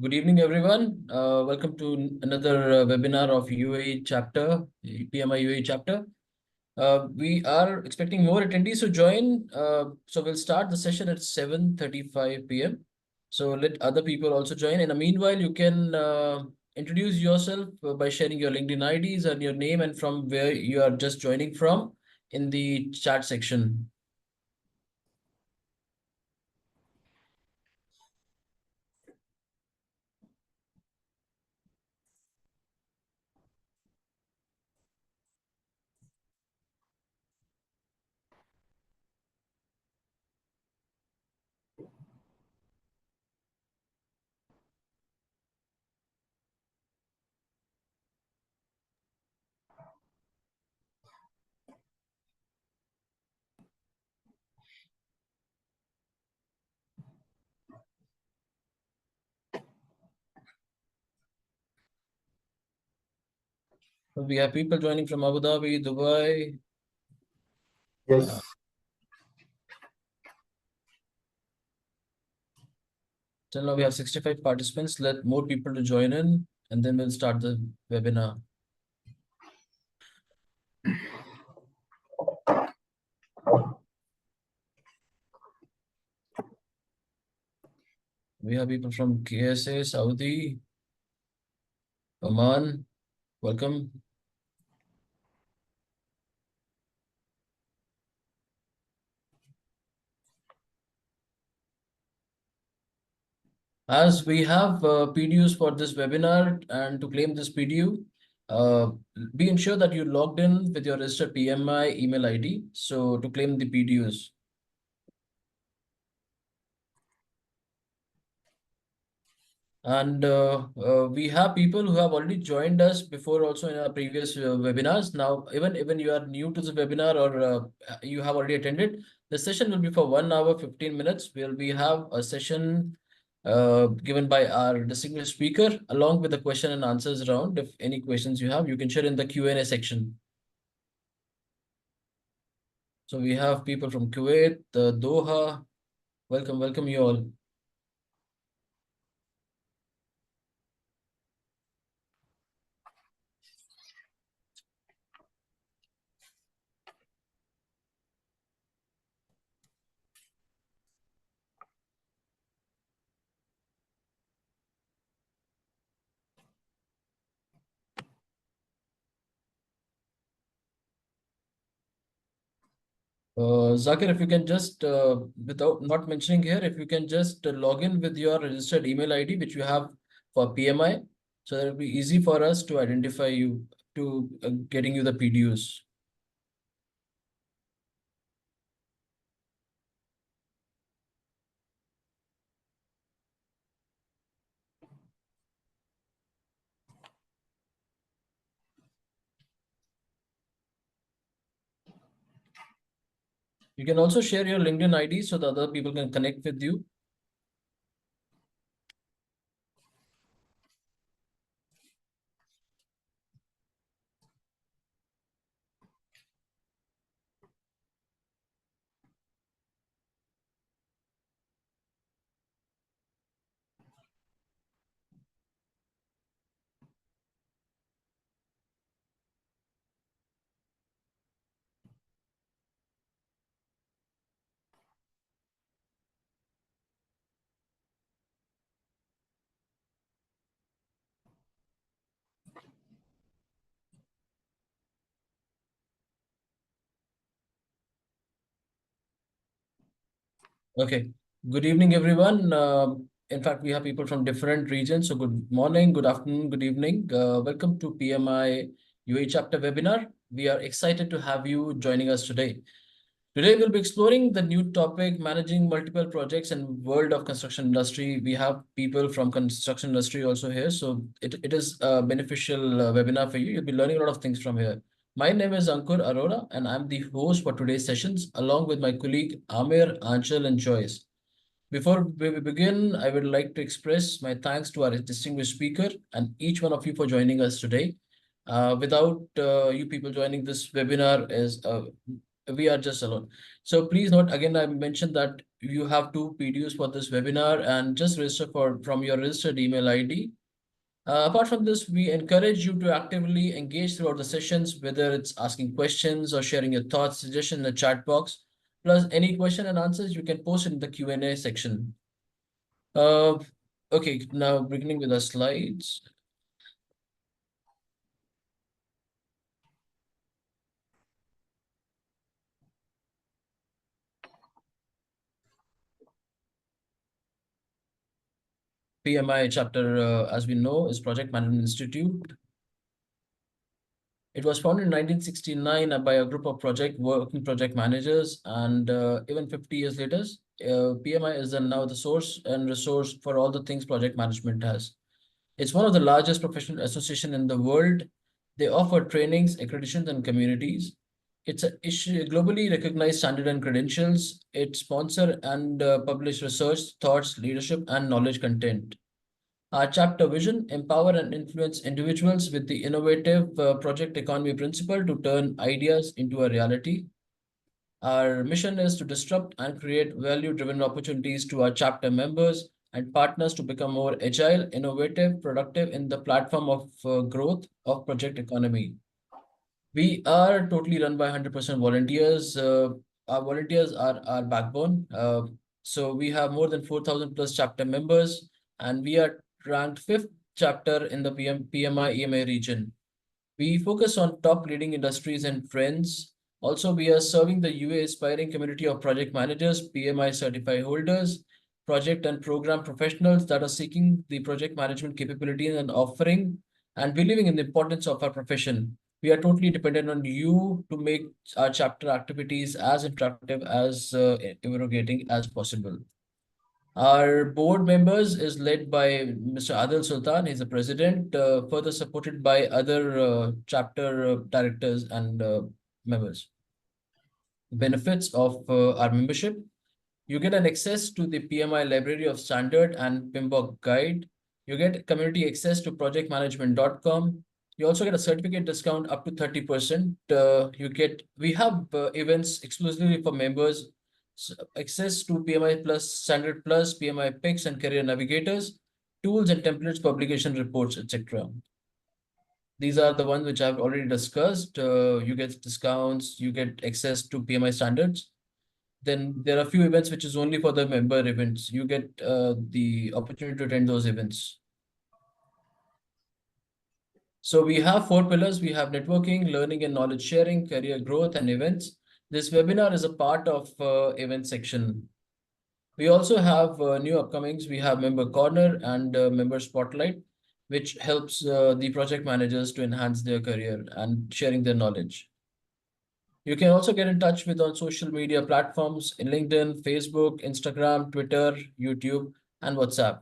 Good evening, everyone. Welcome to another webinar of UAE chapter, PMI UAE chapter. We are expecting more attendees to join. So we'll start the session at 7:35 p.m. So let other people also join. In the meanwhile, you can introduce yourself by sharing your LinkedIn IDs and your name and from where you are just joining from in the chat section. So we have people joining from Abu Dhabi, Dubai. Yes. Till now, we have 65 participants. Let more people to join in, and then we'll start the webinar. We have people from KSA, Saudi, Oman. Welcome. As we have PDUs for this webinar, and to claim this PDU, be ensure that you logged in with your registered PMI email ID. So to claim the PDUs. And we have people who have already joined us before also in our previous webinars. Now, even you are new to this webinar or you have already attended, the session will be for 1 hour, 15 minutes. We have a session given by our distinguished speaker along with the question and answers round. If any questions you have, you can share in the Q&A section. So we have people from Kuwait, Doha. Welcome you all. Zakir, if you can just, without not mentioning here, if you can just log in with your registered email ID, which you have for PMI, so that it'll be easy for us to identify you to getting you the PDUs. You can also share your LinkedIn ID so that other people can connect with you. Okay. Good evening, everyone. In fact, we have people from different regions. So good morning, good afternoon, good evening. Welcome to PMI UAE chapter webinar. We are excited to have you joining us today. Today, we'll be exploring the new topic, managing multiple projects and world of construction industry. We have people from construction industry also here. So it is a beneficial webinar for you. You'll be learning a lot of things from here. My name is Ankur Arora, and I'm the host for today's sessions, along with my colleague Amir, Anchal, and Joyce. Before we begin, I would like to express my thanks to our distinguished speaker and each one of you for joining us today. Without you people joining this webinar is We are just alone. So please note, again, I mentioned that you have two PDUs for this webinar and just register from your registered email ID. Apart from this, we encourage you to actively engage throughout the sessions, whether it's asking questions or sharing your thoughts, suggestions in the chat box. Plus, any question and answers you can post in the Q&A section. Uh, okay, now beginning with the slides. PMI chapter, as we know, is Project Management Institute. It was founded in 1969 by a group of working project managers, and even 50 years later, PMI is now the source and resource for all the things project management has. It's one of the largest professional association in the world. They offer trainings, accreditations, and communities. It's a globally recognized standard and credentials. It sponsor and publish research, thoughts, leadership, and knowledge content. Our chapter vision, empower and influence individuals with the innovative project economy principle to turn ideas into a reality. Our mission is to disrupt and create value-driven opportunities to our chapter members and partners to become more agile, innovative, productive in the platform of growth of project economy. We are totally run by 100% volunteers. Our volunteers are our backbone. So we have more than 4,000 plus chapter members, and we are ranked fifth chapter in the PMI EMA region. We focus on top leading industries and trends. Also, we are serving the UA aspiring community of project managers, PMI certified holders, project and program professionals that are seeking the project management capabilities and offering and believing in the importance of our profession. We are totally dependent on you to make our chapter activities as interactive as irrigating as possible. Our board members is led by Mr. Adil Sultan. He's the president, further supported by other chapter directors and members. Benefits of our membership. You get an access to the PMI library of standard and PMBOK guide. You get community access to projectmanagement.com. You also get a certificate discount up to 30%. We have events exclusively for members, access to PMI Plus, Standard Plus, PMI Picks, and Career Navigators, tools and templates, publication reports, etc. These are the ones which I've already discussed. You get discounts, you get access to PMI standards. Then there are a few events which is only for the member events. You get the opportunity to attend those events. So we have four pillars. We have networking, learning and knowledge sharing, career growth, and events. This webinar is a part of event section. We also have new upcomings. We have member corner and member spotlight, which helps the project managers to enhance their career and sharing their knowledge. You can also get in touch with on social media platforms in LinkedIn, Facebook, Instagram, Twitter, YouTube, and WhatsApp.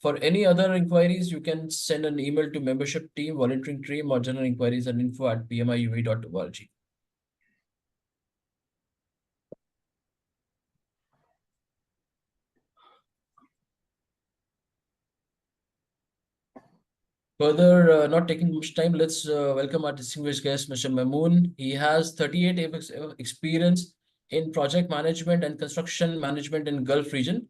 For any other inquiries, you can send an email to membership team, volunteering team, or general inquiries at info@pmiue.org. Further, not taking much time, let's welcome our distinguished guest, Mr. Mamoon. He has 38 years of experience in project management and construction management in Gulf region,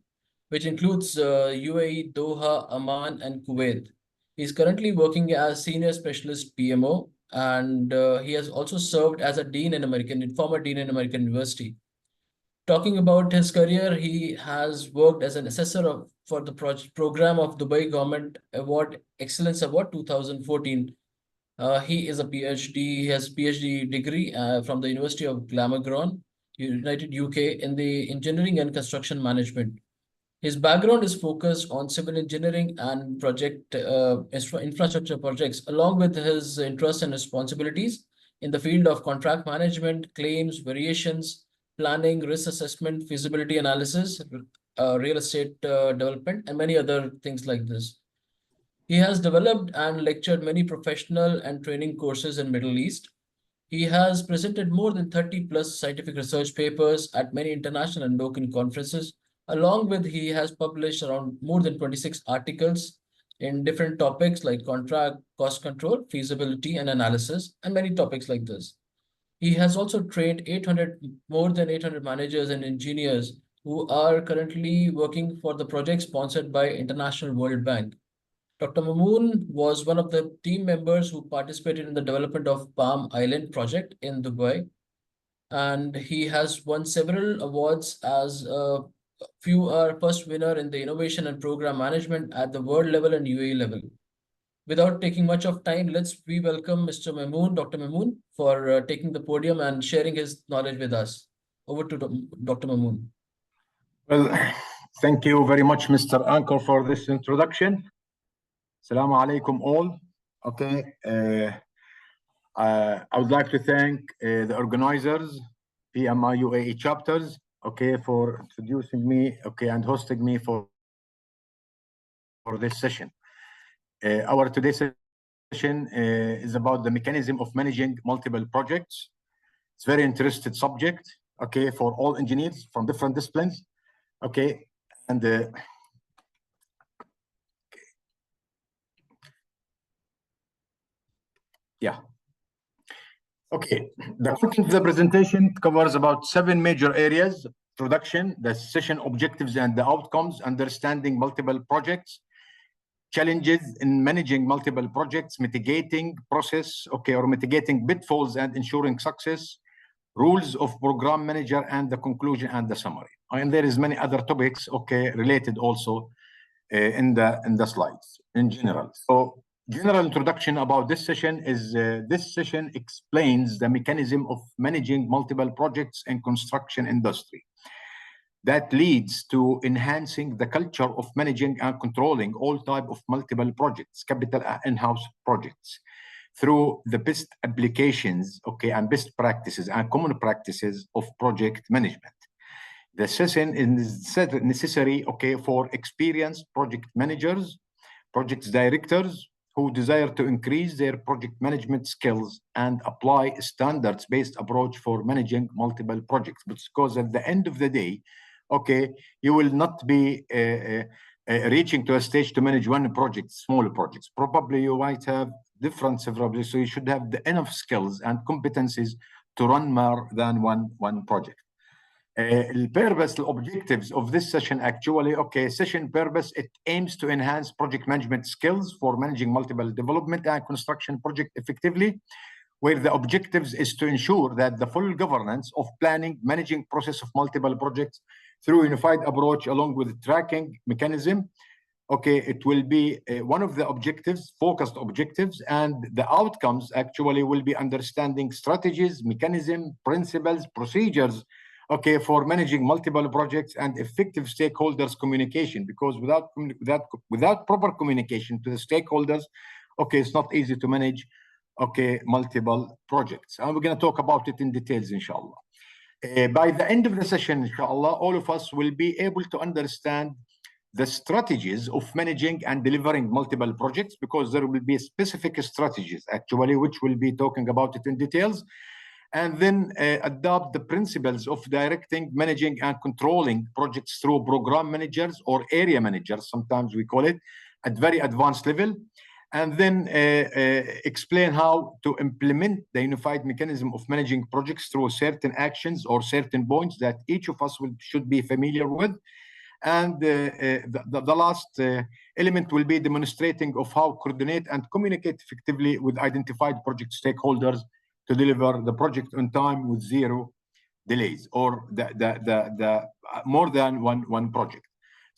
which includes UAE, Doha, Amman, and Kuwait. He's currently working as senior specialist PMO, and he has also served as a former dean in American University. Talking about his career, he has worked as an assessor for the program of Dubai Government Award Excellence Award 2014. He is a PhD. He has PhD degree from the University of Glamorgan, United UK, in the engineering and construction management. His background is focused on civil engineering and infrastructure projects, along with his interests and responsibilities in the field of contract management, claims, variations, planning, risk assessment, feasibility analysis, real estate development, and many other things like this. He has developed and lectured many professional and training courses in Middle East. He has presented more than 30 plus scientific research papers at many international and local conferences. Along with, he has published around more than 26 articles in different topics like contract, cost control, feasibility, and analysis, and many topics like this. He has also trained more than 800 managers and engineers who are currently working for the project sponsored by International World Bank. Dr. Mamoon was one of the team members who participated in the development of Palm Island project in Dubai, and he has won several awards as a few are first winner in the innovation and program management at the world level and UAE level. Without taking much of time, let's we welcome Mr. Mamoon, Dr. Mamoon, for taking the podium and sharing his knowledge with us. Over to Dr. Mamoon. Well, thank you very much, Mr. Anchor, for this introduction. Assalamu alaikum all. Okay, I would like to thank the organizers, PMI UAE chapters, okay, for introducing me, okay, and hosting me for this session. Our today's session is about the mechanism of managing multiple projects. It's a very interesting subject, okay, for all engineers from different disciplines, okay, and yeah. Okay, the content of the presentation covers about 7 major areas: introduction, the session objectives and the outcomes, understanding multiple projects, challenges in managing multiple projects, mitigating process, okay, or mitigating pitfalls and ensuring success, rules of program manager, and the conclusion and the summary. And there is many other topics, okay, related also in the slides in general. So general introduction about this session is this session explains the mechanism of managing multiple projects in construction industry that leads to enhancing the culture of managing and controlling all type of multiple projects, capital in-house projects, through the best applications, okay, and best practices and common practices of project management. The session is necessary, okay, for experienced project managers, project directors who desire to increase their project management skills and apply standards-based approach for managing multiple projects. Because at the end of the day, okay, you will not be reaching to a stage to manage one project, small projects. Probably you might have different several projects, so you should have the enough skills and competencies to run more than one project. The purpose, the objectives of this session actually, okay, session purpose, it aims to enhance project management skills for managing multiple development and construction project effectively, where the objectives is to ensure that the full governance of planning, managing process of multiple projects through unified approach along with tracking mechanism. Okay, it will be one of the objectives, focused objectives, and the outcomes actually will be understanding strategies, mechanism, principles, procedures, okay, for managing multiple projects and effective stakeholders communication, because without proper communication to the stakeholders, okay, it's not easy to manage, okay, multiple projects. And we're going to talk about it in details, inshallah. By the end of the session, inshallah, all of us will be able to understand the strategies of managing and delivering multiple projects, because there will be specific strategies actually, which we'll be talking about it in details, and then adopt the principles of directing, managing, and controlling projects through program managers or area managers, sometimes we call it, at very advanced level, and then explain how to implement the unified mechanism of managing projects through certain actions or certain points that each of us should be familiar with. And the last element will be demonstrating of how coordinate and communicate effectively with identified project stakeholders to deliver the project on time with zero delays, or the more than one project.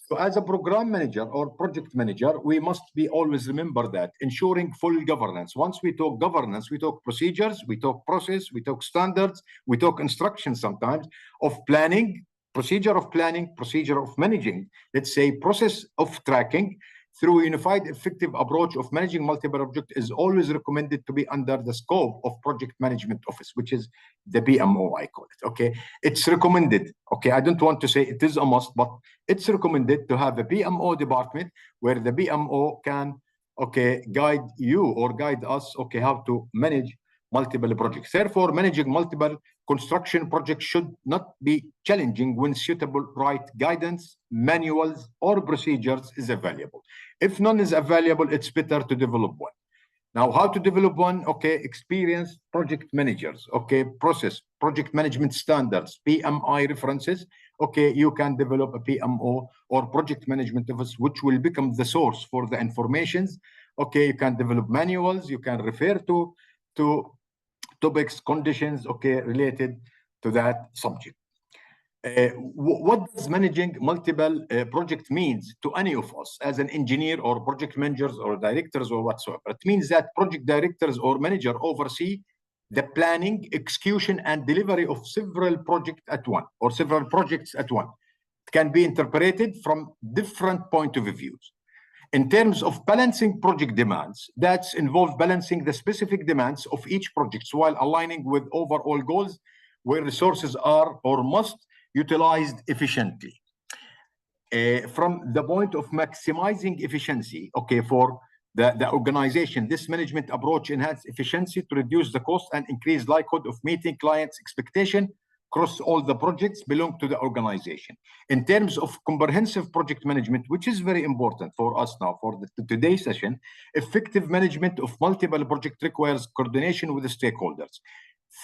So as a program manager or project manager, we must be always remember that ensuring full governance. Once we talk governance, we talk procedures, we talk process, we talk standards, we talk instructions sometimes of planning, procedure of planning, procedure of managing, let's say process of tracking, through a unified effective approach of managing multiple objects is always recommended to be under the scope of project management office, which is the PMO, I call it, okay? It's recommended, okay? I don't want to say it is a must, but it's recommended to have a PMO department where the PMO can, okay, guide you or guide us, okay, how to manage multiple projects. Therefore, managing multiple construction projects should not be challenging when suitable right guidance, manuals, or procedures is available. If none is available, it's better to develop one. Now, how to develop one? Okay, experienced project managers. Okay, process, project management standards, PMI references. Okay, you can develop a PMO or project management office, which will become the source for the informations. Okay, you can develop manuals. You can refer to topics, conditions, okay, related to that subject. What does managing multiple project means to any of us as an engineer or project managers or directors or whatsoever? It means that project directors or manager oversee the planning, execution, and delivery of several projects at one or several projects at one. It can be interpreted from different point of views. In terms of balancing project demands, that's involved balancing the specific demands of each project while aligning with overall goals where resources are or must utilized efficiently. From the point of maximizing efficiency, okay, for the organization, this management approach enhances efficiency to reduce the cost and increase likelihood of meeting clients' expectation across all the projects belong to the organization. In terms of comprehensive project management, which is very important for us now, for today's session, effective management of multiple projects requires coordination with the stakeholders.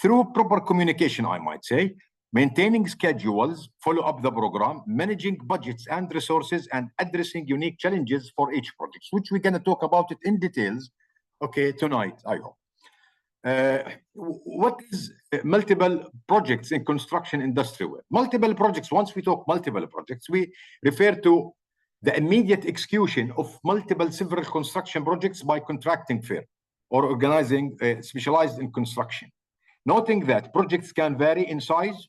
Through proper communication, I might say, maintaining schedules, follow up the program, managing budgets and resources, and addressing unique challenges for each project, which we're going to talk about it in details, okay, tonight, I hope. What is multiple projects in construction industry? Multiple projects, once we talk multiple projects, we refer to the immediate execution of multiple several construction projects by contracting firm or organizing specialized in construction. Noting that projects can vary in size,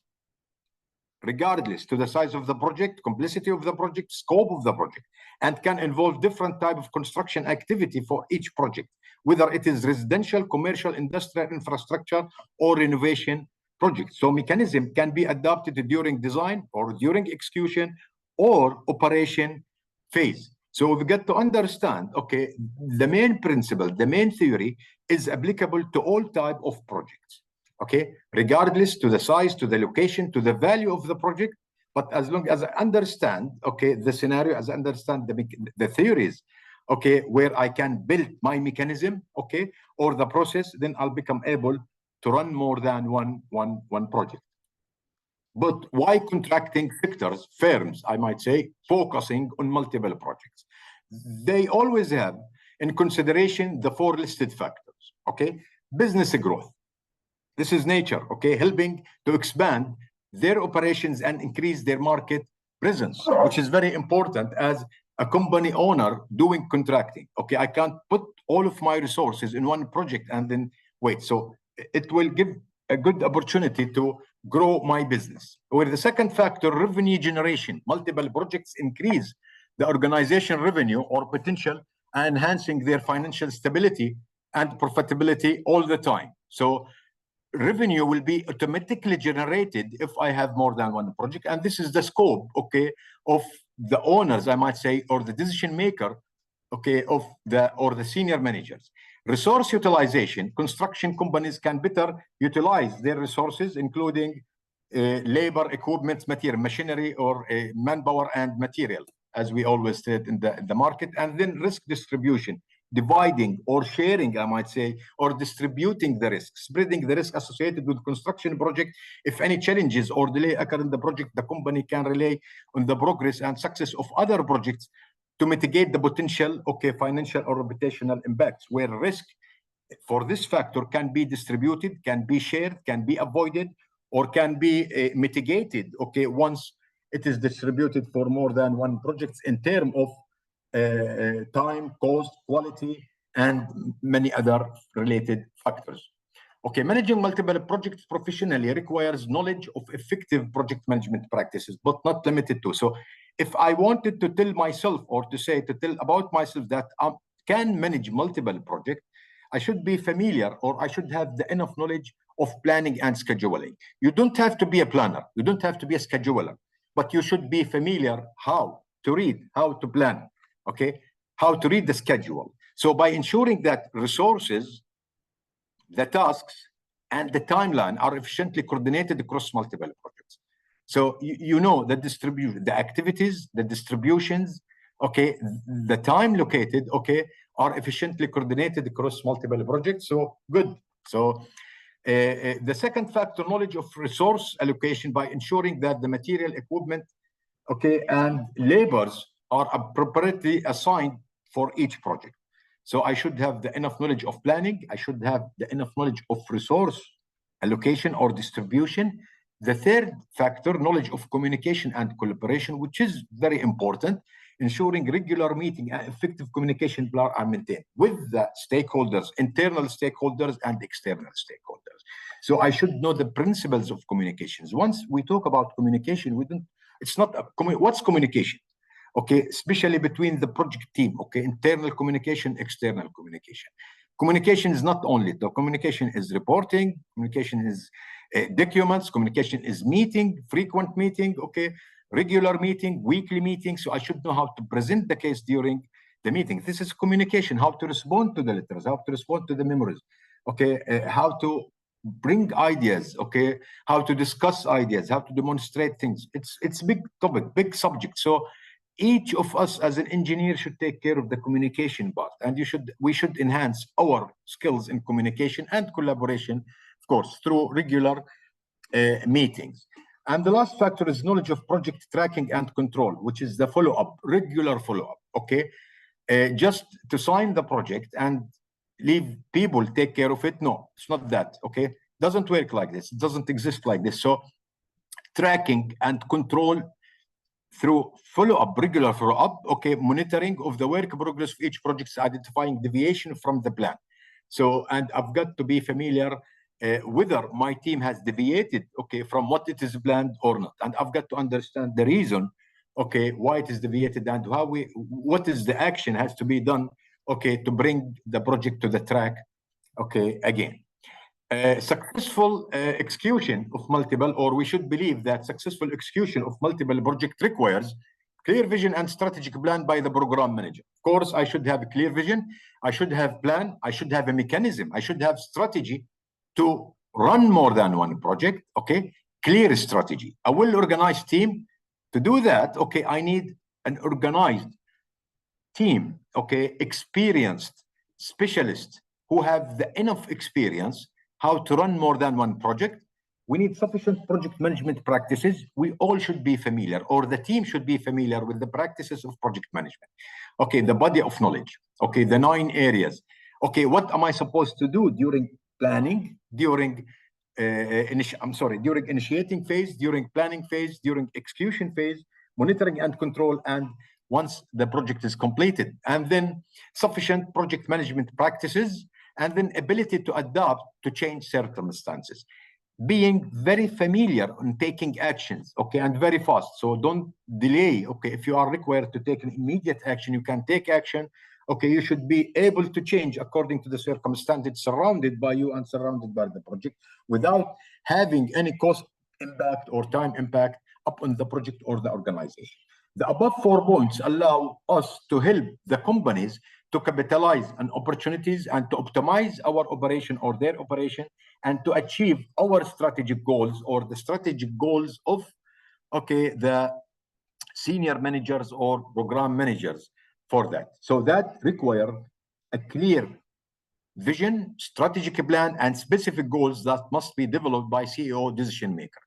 regardless to the size of the project, complexity of the project, scope of the project, and can involve different type of construction activity for each project, whether it is residential, commercial, industrial, infrastructure, or renovation projects. So mechanism can be adapted during design or during execution or operation phase. So we've got to understand, okay, the main principle, the main theory is applicable to all type of projects. Okay, regardless to the size, to the location, to the value of the project, but as long as I understand, okay, the scenario, as I understand the theories, okay, where I can build my mechanism, okay, or the process, then I'll become able to run more than one project. But why contracting sectors, firms, I might say, focusing on multiple projects? They always have in consideration the four listed factors, okay? Business growth. This is nature, okay, helping to expand their operations and increase their market presence, which is very important as a company owner doing contracting. Okay, I can't put all of my resources in one project and then wait. So it will give a good opportunity to grow my business. Where the second factor, revenue generation, multiple projects increase the organization revenue or potential, enhancing their financial stability and profitability all the time. So revenue will be automatically generated if I have more than one project. And this is the scope, okay, of the owners, I might say, or the decision maker, okay, of the senior managers. Resource utilization, construction companies can better utilize their resources, including labor, equipment, material, machinery, or manpower and material, as we always said in the market. And then risk distribution, dividing or sharing, I might say, or distributing the risk, spreading the risk associated with construction project. If any challenges or delay occur in the project, the company can rely on the progress and success of other projects to mitigate the potential, okay, financial or reputational impacts, where risk for this factor can be distributed, can be shared, can be avoided, or can be mitigated, okay, once it is distributed for more than one project in terms of time, cost, quality, and many other related factors. Okay, managing multiple projects professionally requires knowledge of effective project management practices, but not limited to. So if I wanted to tell myself or to tell about myself that I can manage multiple projects, I should be familiar or I should have the enough knowledge of planning and scheduling. You don't have to be a planner. You don't have to be a scheduler, but you should be familiar how to read, how to plan, okay, how to read the schedule. So by ensuring that resources, the tasks, and the timeline are efficiently coordinated across multiple projects. So you know the distribution, the activities, the distributions, okay, the time located, okay, are efficiently coordinated across multiple projects. So good. So the second factor, knowledge of resource allocation by ensuring that the material, equipment, and labors are appropriately assigned for each project. So I should have the enough knowledge of planning. I should have the enough knowledge of resource allocation or distribution. The third factor, knowledge of communication and collaboration, which is very important, ensuring regular meeting and effective communication are maintained with the stakeholders, internal stakeholders and external stakeholders. So I should know the principles of communications. Once we talk about communication, it's not what's communication? Especially between the project team, internal communication, external communication. Communication is not only, the communication is reporting, communication is documents, communication is meeting, frequent meeting, regular meeting, weekly meeting. So I should know how to present the case during the meeting. This is communication, how to respond to the letters, how to respond to the memories, how to bring ideas, how to discuss ideas, how to demonstrate things. It's big topic, big subject. So each of us as an engineer should take care of the communication part, and we should enhance our skills in communication and collaboration, of course, through regular meetings. And the last factor is knowledge of project tracking and control, which is the follow-up, regular follow-up, just to sign the project and leave people take care of it. No, it's not that, Doesn't work like this. It doesn't exist like this. So tracking and control through follow-up, regular follow-up, monitoring of the work progress of each project, identifying deviation from the plan. So, and I've got to be familiar whether my team has deviated, from what it is planned or not. And I've got to understand the reason, why it is deviated and what is the action has to be done, to bring the project to the track, again. Successful execution of multiple, or we should believe that successful execution of multiple project requires clear vision and strategic plan by the program manager. Of course, I should have a clear vision, I should have plan, I should have a mechanism, I should have strategy to run more than one project, clear strategy. A well-organized team. To do that, I need an organized team, experienced specialists who have the enough experience how to run more than one project. We need sufficient project management practices. We all should be familiar, or the team should be familiar with the practices of project management. The body of knowledge. The 9 areas. What am I supposed to do during planning, during during initiating phase, during planning phase, during execution phase, monitoring and control, and once the project is completed, and then sufficient project management practices, and then ability to adapt to change circumstances. Being very familiar on taking actions, and very fast. So don't delay, if you are required to take an immediate action, you can take action. You should be able to change according to the circumstances surrounded by you and surrounded by the project without having any cost impact or time impact upon the project or the organization. The above 4 points allow us to help the companies to capitalize on opportunities and to optimize our operation or their operation, and to achieve our strategic goals or the strategic goals of the senior managers or program managers for that. So that require a clear vision, strategic plan, and specific goals that must be developed by CEO decision maker.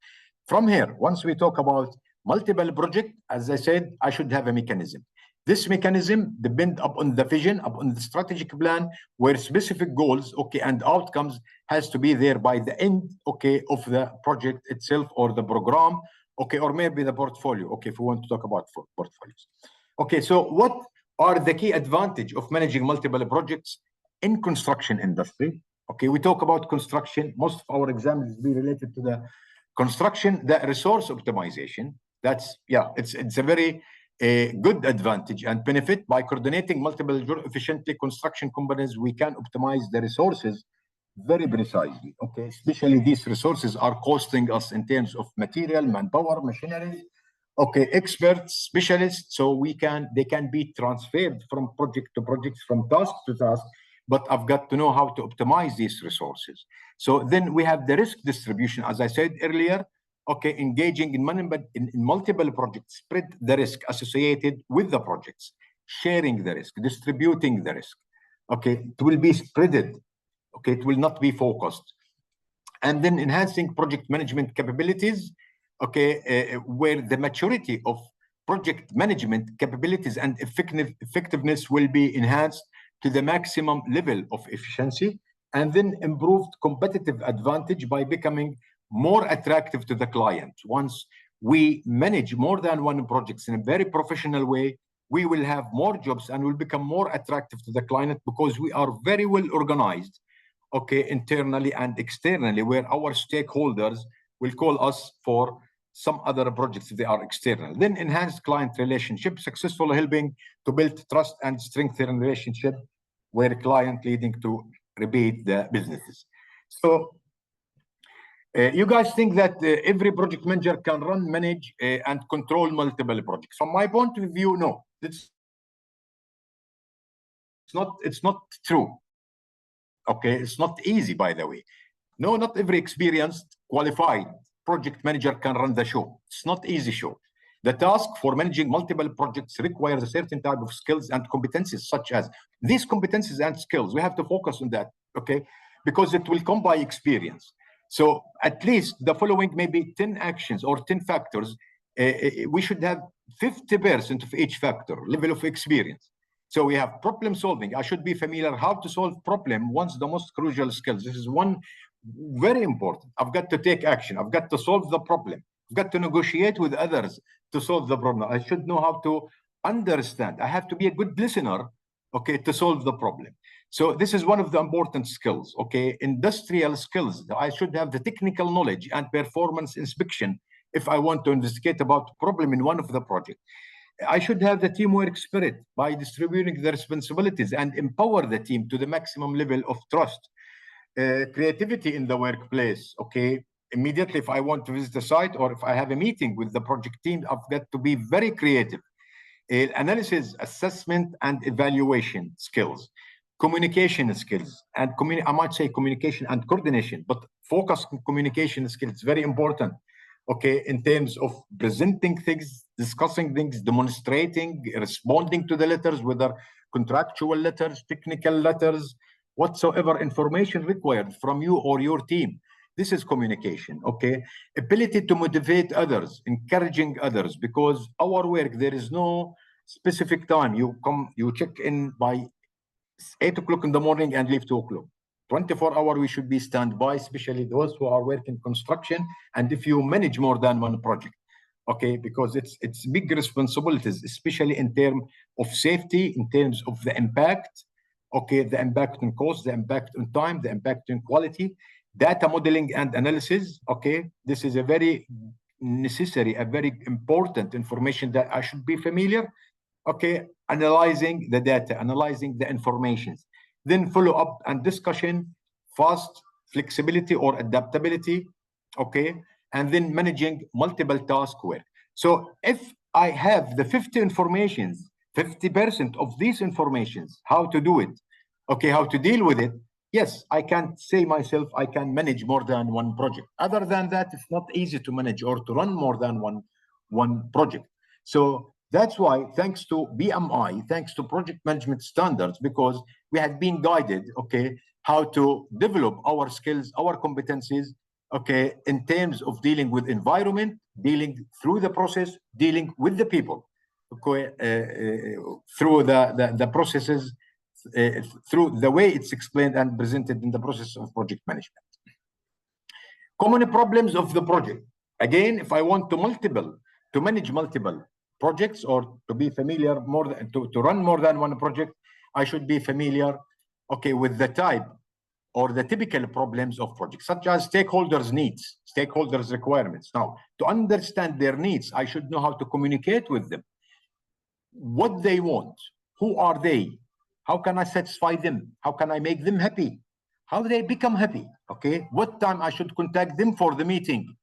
From here, once we talk about multiple project, as I said, I should have a mechanism. This mechanism depends upon the vision, upon the strategic plan, where specific goals, and outcomes has to be there by the end, of the project itself or the program, or maybe the portfolio, if we want to talk about portfolios. So what are the key advantage of managing multiple projects in construction industry? We talk about construction. Most of our exams will be related to the construction, the resource optimization. That's, it's a very good advantage and benefit. By coordinating multiple efficiently construction companies, we can optimize the resources very precisely. Especially these resources are costing us in terms of material, manpower, machinery, experts, specialists. So they can be transferred from project to project, from task to task, but I've got to know how to optimize these resources. So then we have the risk distribution, as I said earlier, engaging in multiple projects, spread the risk associated with the projects, sharing the risk, distributing the risk. Okay, it will be spreaded. Okay, it will not be focused. And then enhancing project management capabilities, okay, where the maturity of project management capabilities and effectiveness will be enhanced to the maximum level of efficiency, and then improved competitive advantage by becoming more attractive to the client. Once we manage more than one project in a very professional way, we will have more jobs and will become more attractive to the client because we are very well organized, okay, internally and externally, where our stakeholders will call us for some other projects if they are external. Then enhanced client relationship, successfully helping to build trust and strengthen relationship where client leading to repeat the businesses. So you guys think that every project manager can run, manage, and control multiple projects. From my point of view, no, it's not true. Okay, it's not easy, by the way. No, not every experienced, qualified project manager can run the show. It's not easy show. The task for managing multiple projects requires a certain type of skills and competencies, such as these competencies and skills. We have to focus on that, okay? Because it will come by experience. So at least the following maybe 10 actions or 10 factors, we should have 50% of each factor, level of experience. So we have problem solving. I should be familiar how to solve problem. Once the most crucial skills. This is one very important. I've got to take action. I've got to solve the problem. I've got to negotiate with others to solve the problem. I should know how to understand. I have to be a good listener, okay, to solve the problem. So this is one of the important skills, okay? Industrial skills. I should have the technical knowledge and performance inspection if I want to investigate about problem in one of the projects. I should have the teamwork spirit by distributing the responsibilities and empower the team to the maximum level of trust. Creativity in the workplace, okay? Immediately, if I want to visit a site or if I have a meeting with the project team, I've got to be very creative. Analysis, assessment, and evaluation skills. Communication skills, and I might say communication and coordination, but focus on communication skills, very important. Okay, in terms of presenting things, discussing things, demonstrating, responding to the letters, whether contractual letters, technical letters, whatsoever information required from you or your team. This is communication, okay? Ability to motivate others, encouraging others, because our work, there is no specific time. You come, you check in by 8 o'clock in the morning and leave 2 o'clock. 24-hour, we should be standby, especially those who are working construction. And if you manage more than one project, okay, because it's big responsibilities, especially in terms of safety, in terms of the impact, okay, the impact on cost, the impact on time, the impact on quality, data modeling and analysis, okay, this is a very necessary, a very important information that I should be familiar, okay, analyzing the data, analyzing the informations. Then follow up and discussion, fast flexibility or adaptability, okay, and then managing multiple task work. So if I have the 50 informations, 50% of these informations, how to do it, okay, how to deal with it, yes, I can say myself, I can manage more than one project. Other than that, it's not easy to manage or to run more than one project. So that's why, thanks to BMI, thanks to project management standards, because we have been guided, okay, how to develop our skills, our competencies, okay, in terms of dealing with environment, dealing through the process, dealing with the people, okay, through the processes, through the way it's explained and presented in the process of project management. Common problems of the project. Again, if I want to manage multiple projects or to be familiar more than, to run more than one project, I should be familiar, okay, with the type or the typical problems of projects, such as stakeholders' needs, stakeholders' requirements. Now, to understand their needs, I should know how to communicate with them, what they want, who are they, how can I satisfy them, how can I make them happy, how do they become happy, okay, what time I should contact them for the meeting,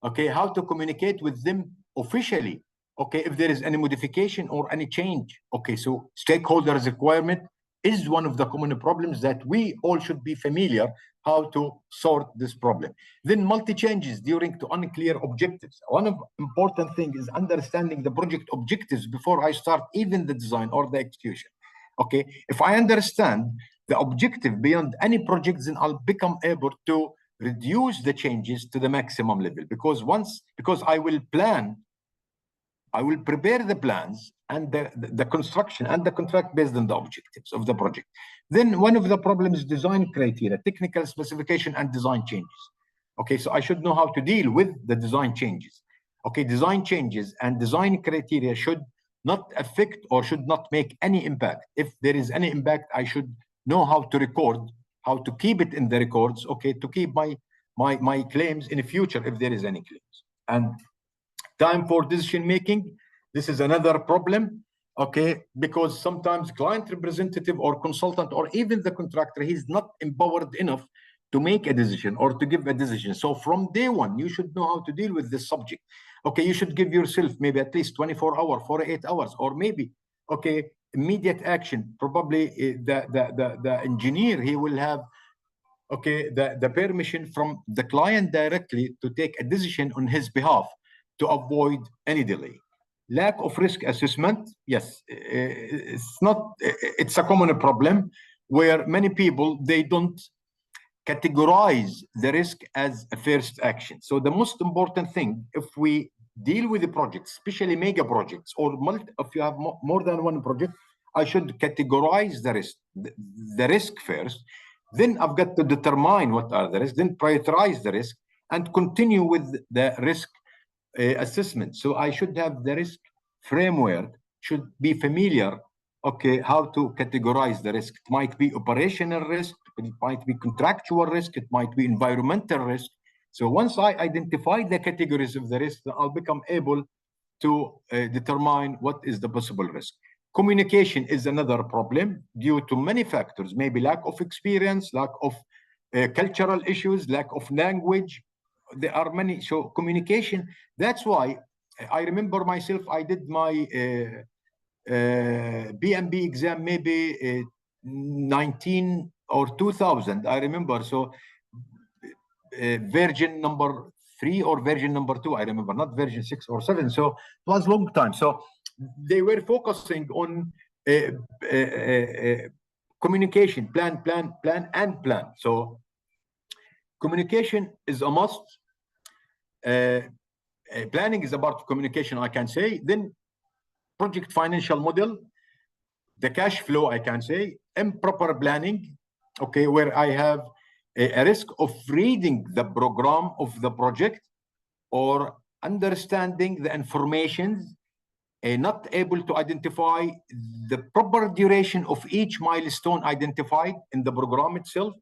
okay, how to communicate with them officially, okay, if there is any modification or any change. Okay, so stakeholders requirement is one of the common problems that we all should be familiar how to sort this problem. Then multi-changes during to unclear objectives. One of important thing is understanding the project objectives before I start even the design or the execution. Okay, if I understand the objective beyond any project, then I'll become able to reduce the changes to the maximum level, because I will prepare the plans and the construction and the contract based on the objectives of the project. Then one of the problems is design criteria, technical specification and design changes. Okay, so I should know how to deal with the design changes. Okay, design changes and design criteria should not affect or should not make any impact. If there is any impact, I should know how to record, how to keep it in the records, okay, to keep my claims in the future if there is any claims. And time for decision making, this is another problem, okay, because sometimes client representative or consultant or even the contractor, he's not empowered enough to make a decision or to give a decision. So from day one, you should know how to deal with this subject. Okay, you should give yourself maybe at least 24 hours, 48 hours, or maybe, okay, immediate action. Probably the engineer, he will have, okay, the permission from the client directly to take a decision on his behalf to avoid any delay. Lack of risk assessment, yes, it's a common problem where many people, they don't categorize the risk as a first action. So the most important thing, if we deal with the projects, especially mega projects, or if you have more than one project, I should categorize the risk first. Then I've got to determine what are the risks, then prioritize the risk, and continue with the risk assessment. So I should have the risk framework, should be familiar, okay, how to categorize the risk. It might be operational risk, it might be contractual risk, it might be environmental risk. So once I identify the categories of the risk, I'll become able to determine what is the possible risk. Communication is another problem due to many factors, maybe lack of experience, lack of cultural issues, lack of language. There are many. So communication, that's why I remember myself, I did my BMB exam maybe 19 or 2000, I remember. So version number 3 or version number 2, I remember, not version 6 or 7. So it was a long time. So they were focusing on communication, plan. So communication is a must. Planning is about communication, I can say. Then project financial model, the cash flow, I can say. Improper planning, okay, where I have a risk of reading the program of the project or understanding the information, not able to identify the proper duration of each milestone identified in the program itself,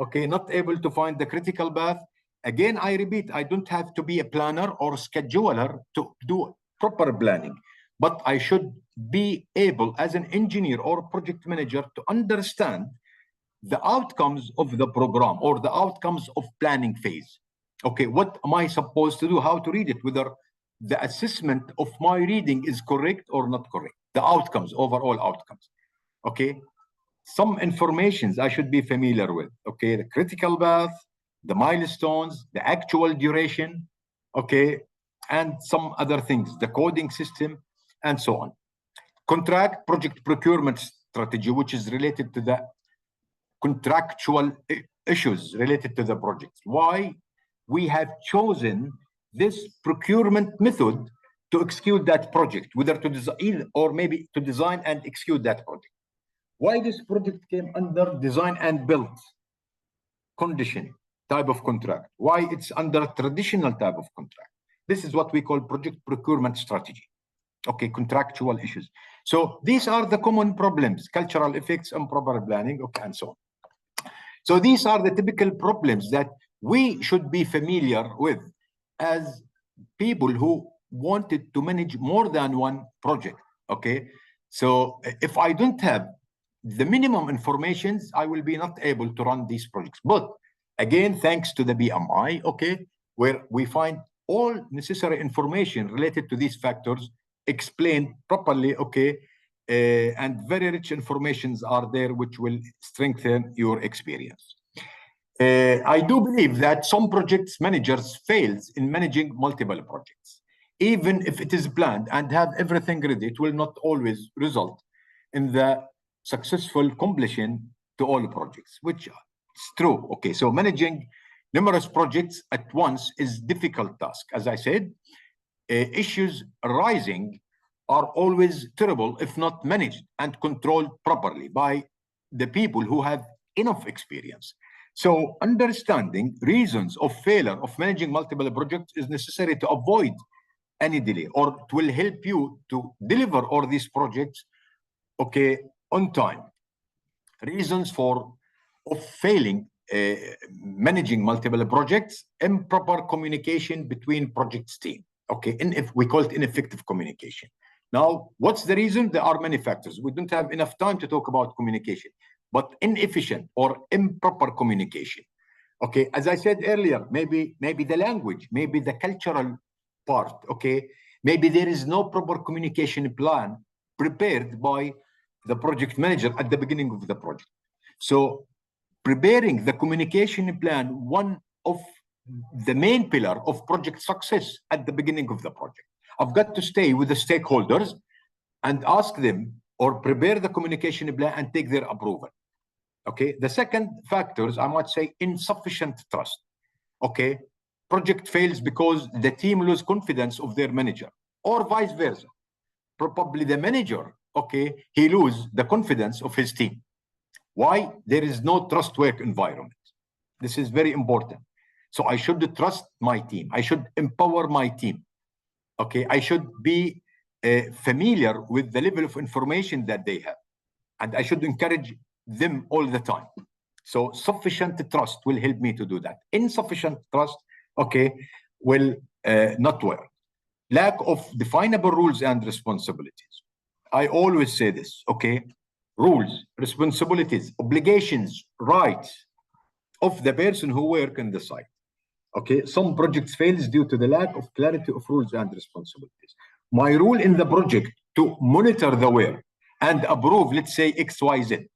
okay, not able to find the critical path. Again, I repeat, I don't have to be a planner or scheduler to do proper planning, but I should be able as an engineer or project manager to understand the outcomes of the program or the outcomes of planning phase. Okay, what am I supposed to do? How to read it? Whether the assessment of my reading is correct or not correct. The outcomes, overall outcomes. Okay, some informations I should be familiar with. Okay, the critical path, the milestones, the actual duration, okay, and some other things, the coding system, and so on. Contract project procurement strategy, which is related to the contractual issues related to the project. Why we have chosen this procurement method to execute that project, whether to design or maybe to design and execute that project. Why this project came under design and build condition type of contract? Why it's under traditional type of contract? This is what we call project procurement strategy. Okay, contractual issues. So these are the common problems, cultural effects, improper planning, okay, and so on. So these are the typical problems that we should be familiar with as people who wanted to manage more than one project, okay? So if I don't have the minimum informations, I will be not able to run these projects. But again, thanks to the BMI, okay, where we find all necessary information related to these factors explained properly, okay, and very rich informations are there which will strengthen your experience. I do believe that some projects managers fails in managing multiple projects. Even if it is planned and have everything ready, it will not always result in the successful completion to all projects, which is true. Okay, so managing numerous projects at once is difficult task. As I said, issues arising are always terrible if not managed and controlled properly by the people who have enough experience. So understanding reasons of failure of managing multiple projects is necessary to avoid any delay, or it will help you to deliver all these projects, okay, on time. Reasons for of failing managing multiple projects: improper communication between projects team. Okay, and if we call it ineffective communication. Now, what's the reason? There are many factors. We don't have enough time to talk about communication, but inefficient or improper communication. Okay, as I said earlier, maybe the language, maybe the cultural part. Okay, maybe there is no proper communication plan prepared by the project manager at the beginning of the project. So preparing the communication plan, one of the main pillar of project success at the beginning of the project. I've got to stay with the stakeholders and ask them or prepare the communication plan and take their approval. Okay, the second factors, I might say, insufficient trust. Okay, project fails because the team lose confidence of their manager, or vice versa. Probably the manager, okay, he lose the confidence of his team. Why? There is no trust work environment. This is very important. So I should trust my team. I should empower my team. Okay, I should be familiar with the level of information that they have, and I should encourage them all the time. So sufficient trust will help me to do that. Insufficient trust, okay, will not work. Lack of definable rules and responsibilities. I always say this, okay? Rules, responsibilities, obligations, rights of the person who work in the site. Okay, some projects fails due to the lack of clarity of rules and responsibilities. My rule in the project to monitor the work and approve, let's say XYZ.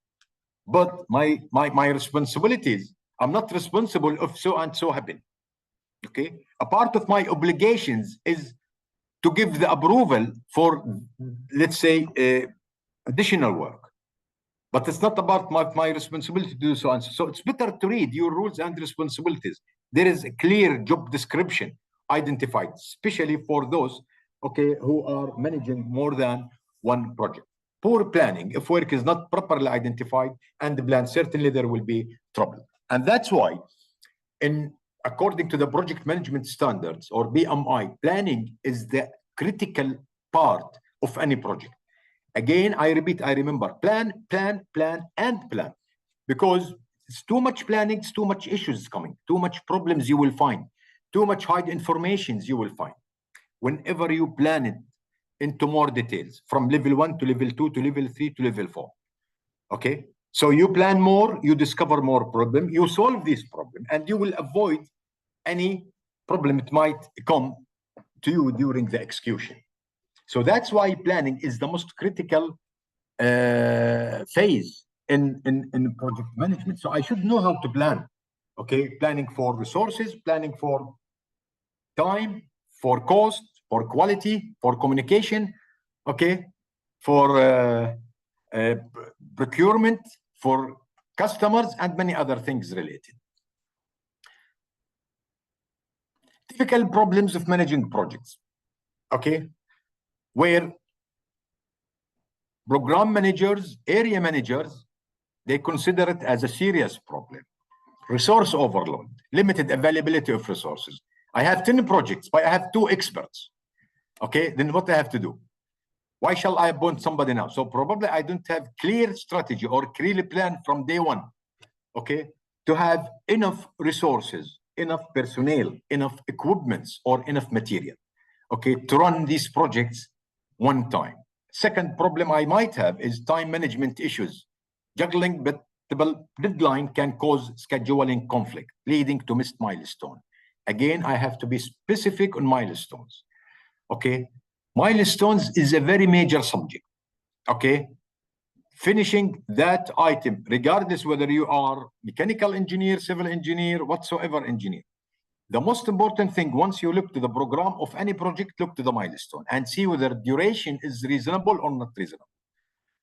But my responsibilities, I'm not responsible if so and so happen. Okay, a part of my obligations is to give the approval for, let's say, additional work. But it's not about my responsibility to do so and so. So it's better to read your rules and responsibilities. There is a clear job description identified, especially for those, okay, who are managing more than one project. Poor planning, if work is not properly identified and the plan, certainly there will be trouble. And that's why, according to the project management standards or BMI, planning is the critical part of any project. Again, I repeat, I remember, plan, plan, plan, and plan. Because it's too much planning, it's too much issues coming, too much problems you will find, too much hide informations you will find. Whenever you plan it into more details, from level 1 to level 2 to level 3 to level 4. Okay? So you plan more, you discover more problem, you solve this problem, and you will avoid any problem it might come to you during the execution. So that's why planning is the most critical phase in project management. So I should know how to plan. Okay, planning for resources, planning for time, for cost, for quality, for communication. Okay, for procurement, for customers, and many other things related. Typical problems of managing projects. Okay, where program managers, area managers, they consider it as a serious problem. Resource overload, limited availability of resources. I have 10 projects, but I have 2 experts. Okay, then what I have to do? Why shall I appoint somebody now? So probably I don't have clear strategy or clear plan from day one, okay, to have enough resources, enough personnel, enough equipments, or enough material, okay, to run these projects one time. Second problem I might have is time management issues. Juggling multiple deadline can cause scheduling conflict, leading to missed milestone. Again, I have to be specific on milestones. Okay, milestones is a very major subject. Okay, finishing that item, regardless whether you are mechanical engineer, civil engineer, whatsoever engineer. The most important thing, once you look to the program of any project, look to the milestone and see whether duration is reasonable or not reasonable.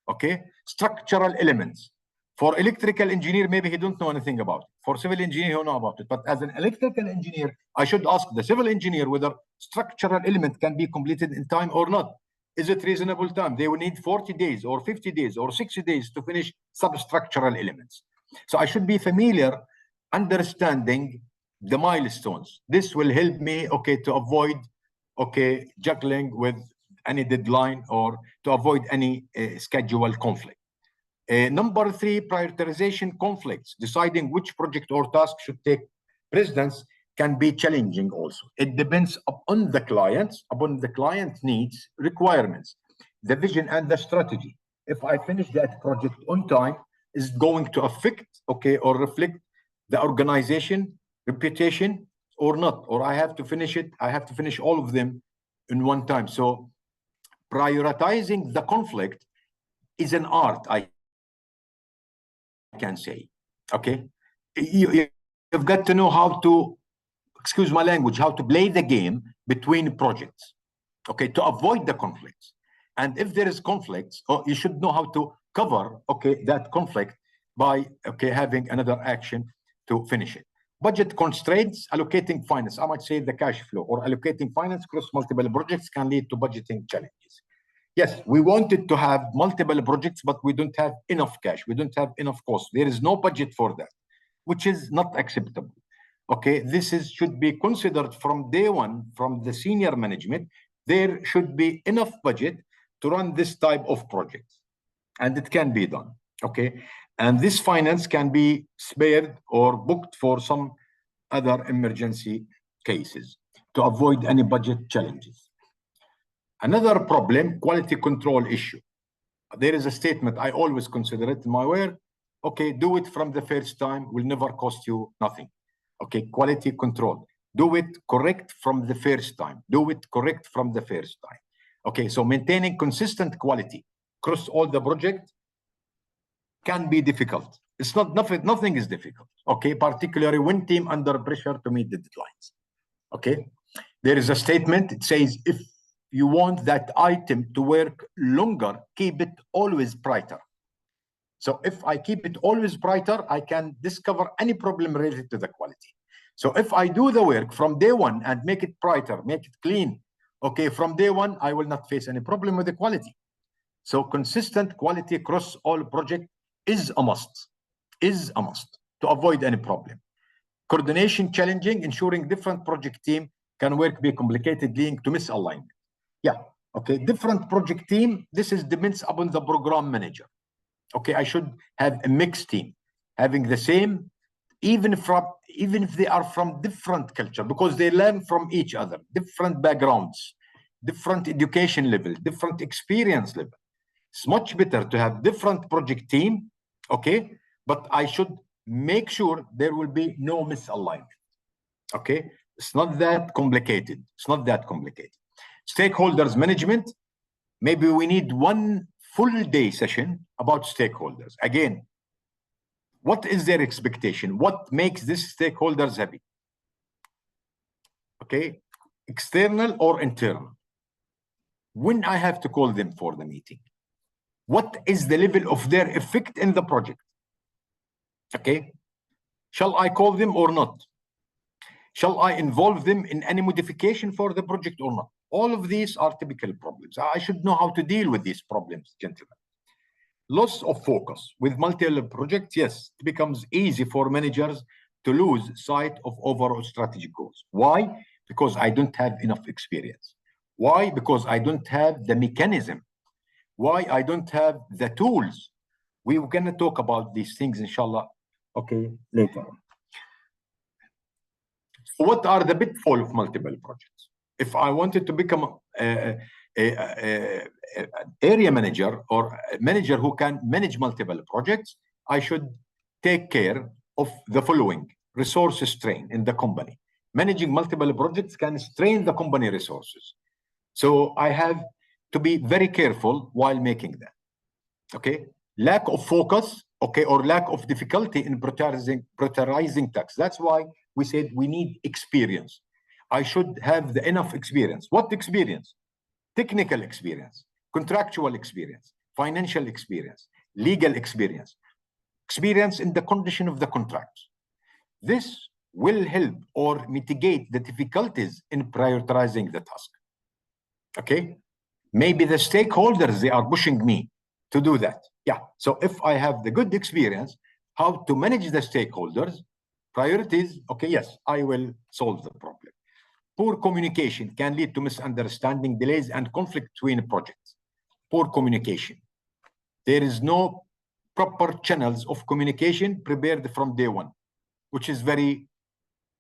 Okay, structural elements. For electrical engineer, maybe he don't know anything about it. For civil engineer, he'll know about it. But as an electrical engineer, I should ask the civil engineer whether structural element can be completed in time or not. Is it reasonable time? They will need 40 days or 50 days or 60 days to finish substructural elements. So I should be familiar, understanding the milestones. This will help me, okay, to avoid, okay, juggling with any deadline or to avoid any schedule conflict. Number three, prioritization conflicts. Deciding which project or task should take precedence can be challenging also. It depends upon the client needs, requirements, the vision and the strategy. If I finish that project on time, is going to affect, okay, or reflect the organization, reputation or not, or I have to finish it, I have to finish all of them in one time. So prioritizing the conflict is an art, I can say. Okay, you've got to know how to, excuse my language, how to play the game between projects, okay, to avoid the conflicts. And if there is conflicts, you should know how to cover, okay, that conflict by, okay, having another action to finish it. Budget constraints, allocating finance, I might say the cash flow, or allocating finance across multiple projects can lead to budgeting challenges. Yes, we wanted to have multiple projects, but we don't have enough cash. We don't have enough cost. There is no budget for that, which is not acceptable. Okay, this should be considered from day one, from the senior management. There should be enough budget to run this type of projects, and it can be done. Okay, and this finance can be spared or booked for some other emergency cases to avoid any budget challenges. Another problem, quality control issue. There is a statement, I always consider it in my work. Okay, do it from the first time, will never cost you nothing. Okay, quality control. Do it correct from the first time. Do it correct from the first time. Okay, so maintaining consistent quality across all the projects can be difficult. It's not, nothing is difficult. Okay, particularly when team under pressure to meet the deadlines. Okay, there is a statement, it says, if you want that item to work longer, keep it always brighter. So if I keep it always brighter, I can discover any problem related to the quality. So if I do the work from day one and make it brighter, make it clean, okay, from day one, I will not face any problem with the quality. So consistent quality across all projects is a must to avoid any problem. Coordination challenging, ensuring different project team can work be complicated, leading to misalignment. Yeah, okay, different project team, this is depends upon the program manager. Okay, I should have a mixed team, having the same, even if they are from different culture, because they learn from each other, different backgrounds, different education level, different experience level. It's much better to have different project team, okay, but I should make sure there will be no misalignment. Okay, it's not that complicated. It's not that complicated. Stakeholders management, maybe we need one full day session about stakeholders. Again, what is their expectation? What makes these stakeholders happy? Okay, external or internal? When I have to call them for the meeting? What is the level of their effect in the project? Okay, shall I call them or not? Shall I involve them in any modification for the project or not? All of these are typical problems. I should know how to deal with these problems, gentlemen. Loss of focus. With multiple projects, yes, it becomes easy for managers to lose sight of overall strategic goals. Why? Because I don't have enough experience. Why? Because I don't have the mechanism. Why? I don't have the tools. We're going to talk about these things, inshallah, okay, later on. What are the pitfalls of multiple projects? If I wanted to become an area manager or a manager who can manage multiple projects, I should take care of the following: resource strain in the company. Managing multiple projects can strain the company resources. So I have to be very careful while making that. Okay, lack of focus, okay, or lack of difficulty in prioritizing tasks. That's why we said we need experience. I should have the enough experience. What experience? Technical experience, contractual experience, financial experience, legal experience, experience in the condition of the contract. This will help or mitigate the difficulties in prioritizing the task. Okay? Maybe the stakeholders, they are pushing me to do that. Yeah. So if I have the good experience, how to manage the stakeholders, priorities, okay, yes, I will solve the problem. Poor communication can lead to misunderstanding, delays, and conflict between projects. Poor communication. There is no proper channels of communication prepared from day one, which is very,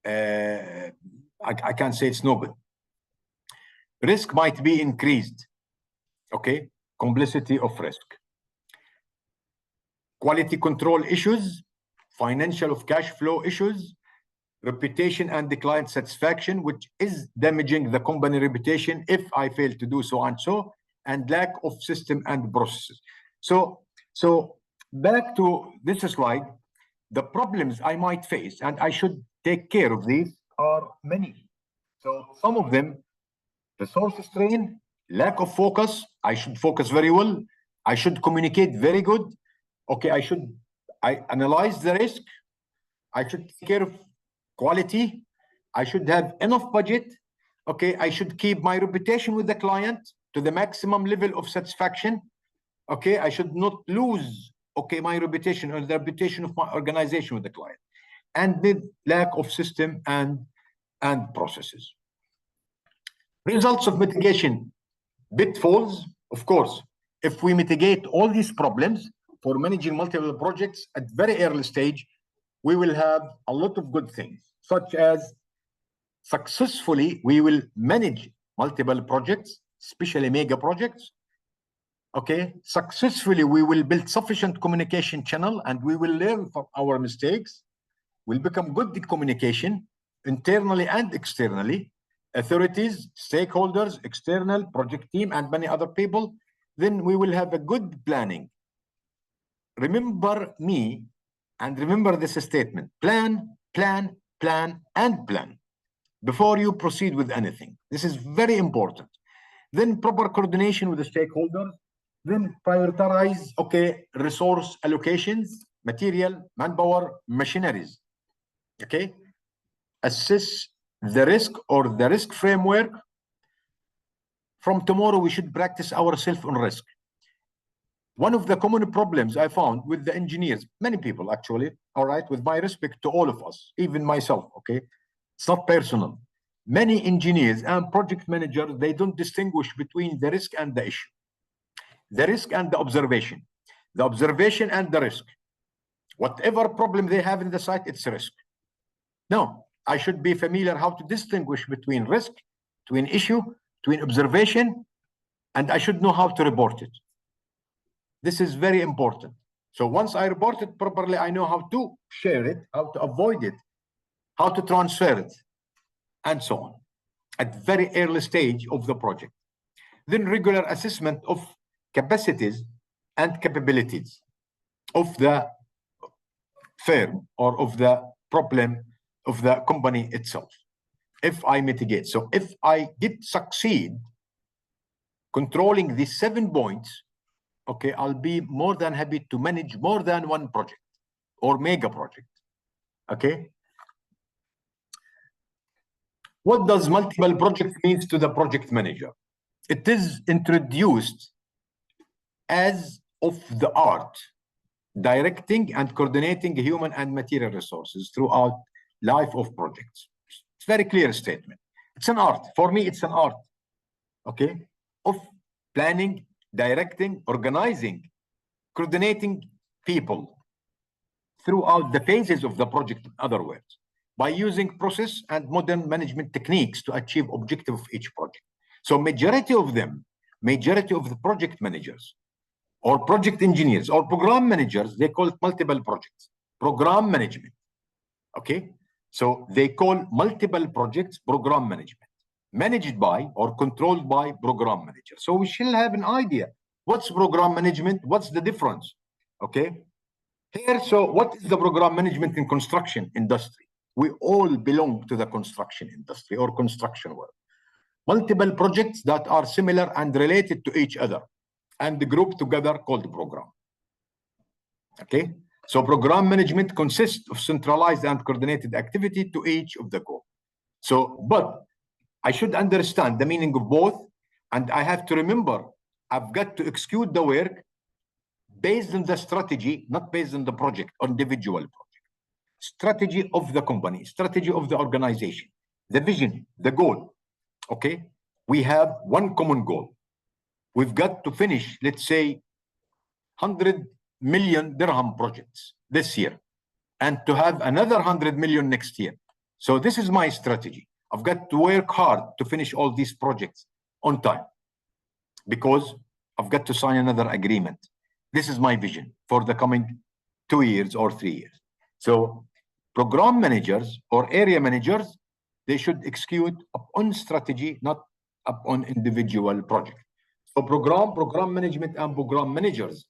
I can't say it's no good. Risk might be increased. Okay, complexity of risk. Quality control issues, financial of cash flow issues, reputation and the client satisfaction, which is damaging the company reputation if I fail to do so and so, and lack of system and processes. So back to this slide, the problems I might face and I should take care of these are many. So some of them, resource strain, lack of focus. I should focus very well. I should communicate very good. Okay, I analyze the risk. I should take care of quality. I should have enough budget. Okay, I should keep my reputation with the client to the maximum level of satisfaction. Okay, I should not lose, okay, my reputation or the reputation of my organization with the client. And the lack of system and processes. Results of mitigation, pitfalls, of course. If we mitigate all these problems for managing multiple projects at very early stage, we will have a lot of good things, such as successfully we will manage multiple projects, especially mega projects. Okay, successfully we will build sufficient communication channel and we will learn from our mistakes. We'll become good at communication internally and externally, authorities, stakeholders, external project team, and many other people. Then we will have a good planning. Remember me and remember this statement: plan, plan, plan, and plan before you proceed with anything. This is very important. Then proper coordination with the stakeholders. Then prioritize, okay, resource allocations, material, manpower, machineries. Okay, assess the risk or the risk framework. From tomorrow, we should practice ourselves on risk. One of the common problems I found with the engineers, many people actually, all right, with my respect to all of us, even myself, okay, it's not personal. Many engineers and project managers, they don't distinguish between the risk and the issue. The risk and the observation and the risk. Whatever problem they have in the site, it's risk. No, I should be familiar how to distinguish between risk, between issue, between observation, and I should know how to report it. This is very important. So once I report it properly, I know how to share it, how to avoid it, how to transfer it, and so on, at very early stage of the project. Then regular assessment of capacities and capabilities of the firm or of the problem of the company itself. If I mitigate, so if I did succeed controlling these 7 points, okay, I'll be more than happy to manage more than one project or mega project. Okay. What does multiple project means to the project manager? It is introduced as of the art, directing and coordinating human and material resources throughout life of projects. It's a very clear statement. It's an art. For me, it's an art, okay, of planning, directing, organizing, coordinating people throughout the phases of the project, in other words, by using process and modern management techniques to achieve objective of each project. So majority of the project managers or project engineers or program managers, they call it multiple projects, program management, okay? So they call multiple projects program management, managed by or controlled by program manager. So we shall have an idea. What's program management? What's the difference? Okay. Here, so what is the program management in construction industry? We all belong to the construction industry or construction world. Multiple projects that are similar and related to each other. and the group together called program. Okay, so program management consists of centralized and coordinated activity to each of the goal. So, but I should understand the meaning of both, and I have to remember I've got to execute the work based on the strategy, not based on the project or individual project. Strategy of the company, strategy of the organization, the vision, the goal. Okay, we have one common goal. We've got to finish, let's say, 100 million dirham projects this year, and to have another 100 million next year. So this is my strategy. I've got to work hard to finish all these projects on time because I've got to sign another agreement. This is my vision for the coming 2 years or 3 years. So program managers or area managers, they should execute upon strategy, not upon individual project. So program management and program managers,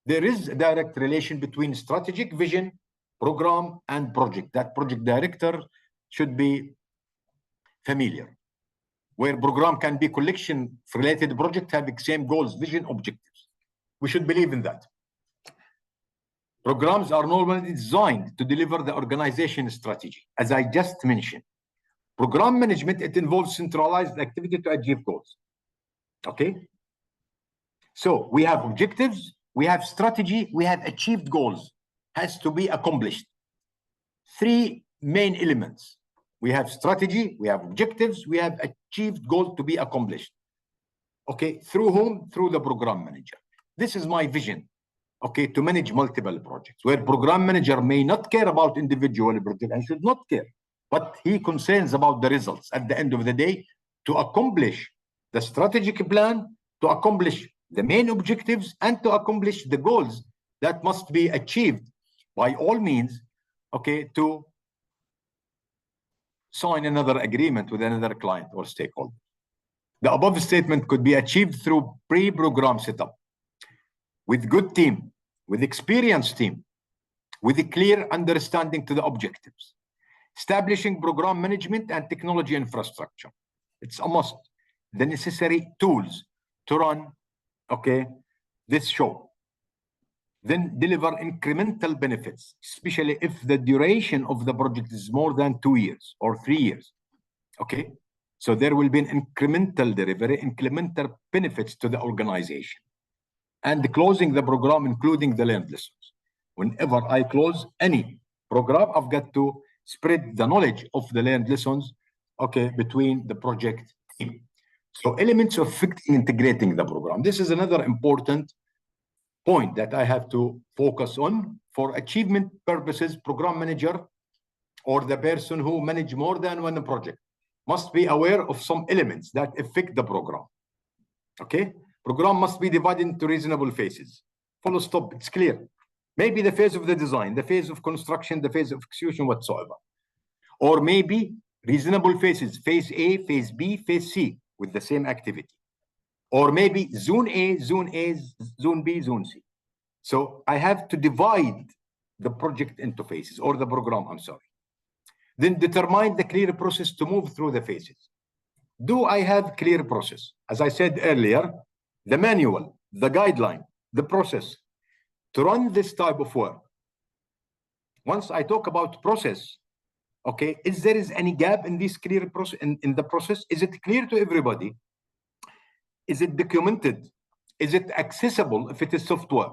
there is a direct relation between strategic vision, program, and project. That project director should be familiar. Where program can be collection related project having same goals, vision, objectives. We should believe in that. Programs are normally designed to deliver the organization strategy, as I just mentioned. Program management, it involves centralized activity to achieve goals. Okay? So we have objectives, we have strategy, we have achieved goals, has to be accomplished. 3 main elements. We have strategy, we have objectives, we have achieved goals to be accomplished. Okay, through whom? Through the program manager. This is my vision, okay, to manage multiple projects, where program manager may not care about individual projects and should not care, but he concerns about the results at the end of the day to accomplish the strategic plan, to accomplish the main objectives, and to accomplish the goals that must be achieved by all means, okay, to sign another agreement with another client or stakeholder. The above statement could be achieved through pre-program setup with good team, with experienced team, with a clear understanding to the objectives, establishing program management and technology infrastructure. It's a must. The necessary tools to run, okay, this show. Then deliver incremental benefits, especially if the duration of the project is more than 2 years or 3 years. Okay, so there will be an incremental delivery, incremental benefits to the organization. And closing the program, including the learned lessons. Whenever I close any program, I've got to spread the knowledge of the learned lessons, okay, between the project team. So elements of integrating the program. This is another important point that I have to focus on for achievement purposes. Program manager or the person who manage more than one project must be aware of some elements that affect the program. Okay, program must be divided into reasonable phases. Full stop, it's clear. Maybe the phase of the design, the phase of construction, the phase of execution, whatsoever. Or maybe reasonable phases, phase A, phase B, phase C, with the same activity. Or maybe zone A, zone B, zone C. So I have to divide the project into phases, or the program, I'm sorry. Then determine the clear process to move through the phases. Do I have clear process? As I said earlier, the manual, the guideline, the process to run this type of work. Once I talk about process, okay, is there any gap in this clear process, in the process? Is it clear to everybody? Is it documented? Is it accessible if it is software?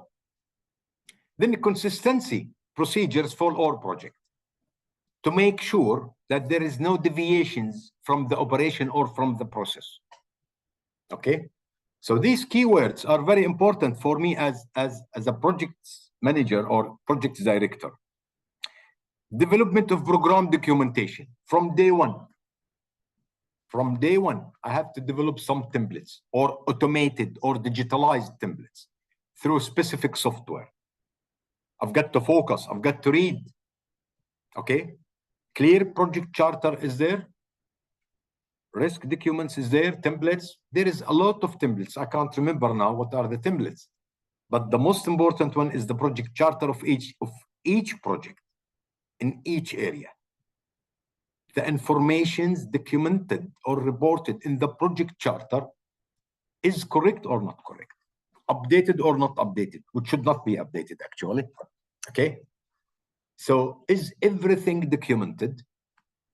Then the consistency procedures for all projects to make sure that there is no deviations from the operation or from the process. Okay, so these keywords are very important for me as a project manager or project director. Development of program documentation from day one. From day one, I have to develop some templates or automated or digitalized templates through specific software. I've got to focus, I've got to read. Okay, clear project charter is there, risk documents is there, templates. There is a lot of templates. I can't remember now what are the templates, but the most important one is the project charter of each project in each area. The informations documented or reported in the project charter is correct or not correct. updated or not updated, which should not be updated actually. Okay. So is everything documented?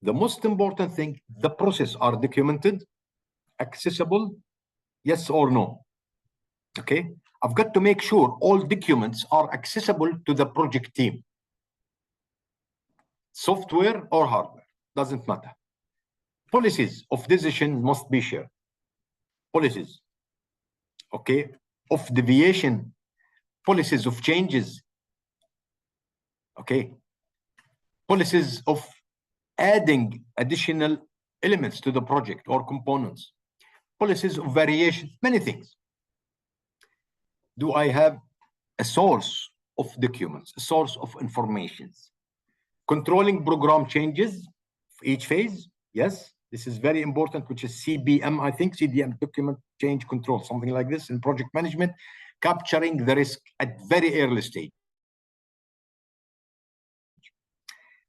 The most important thing, the process are documented, accessible, yes or no? Okay. I've got to make sure all documents are accessible to the project team. Software or hardware, doesn't matter. Policies of decision must be shared. Policies, okay, of deviation, policies of changes, okay, policies of adding additional elements to the project or components, policies of variation, many things. Do I have a source of documents, a source of informations? Controlling program changes for each phase, yes, this is very important, which is CBM, I think, CDM, document change control, something like this in project management, capturing the risk at very early stage.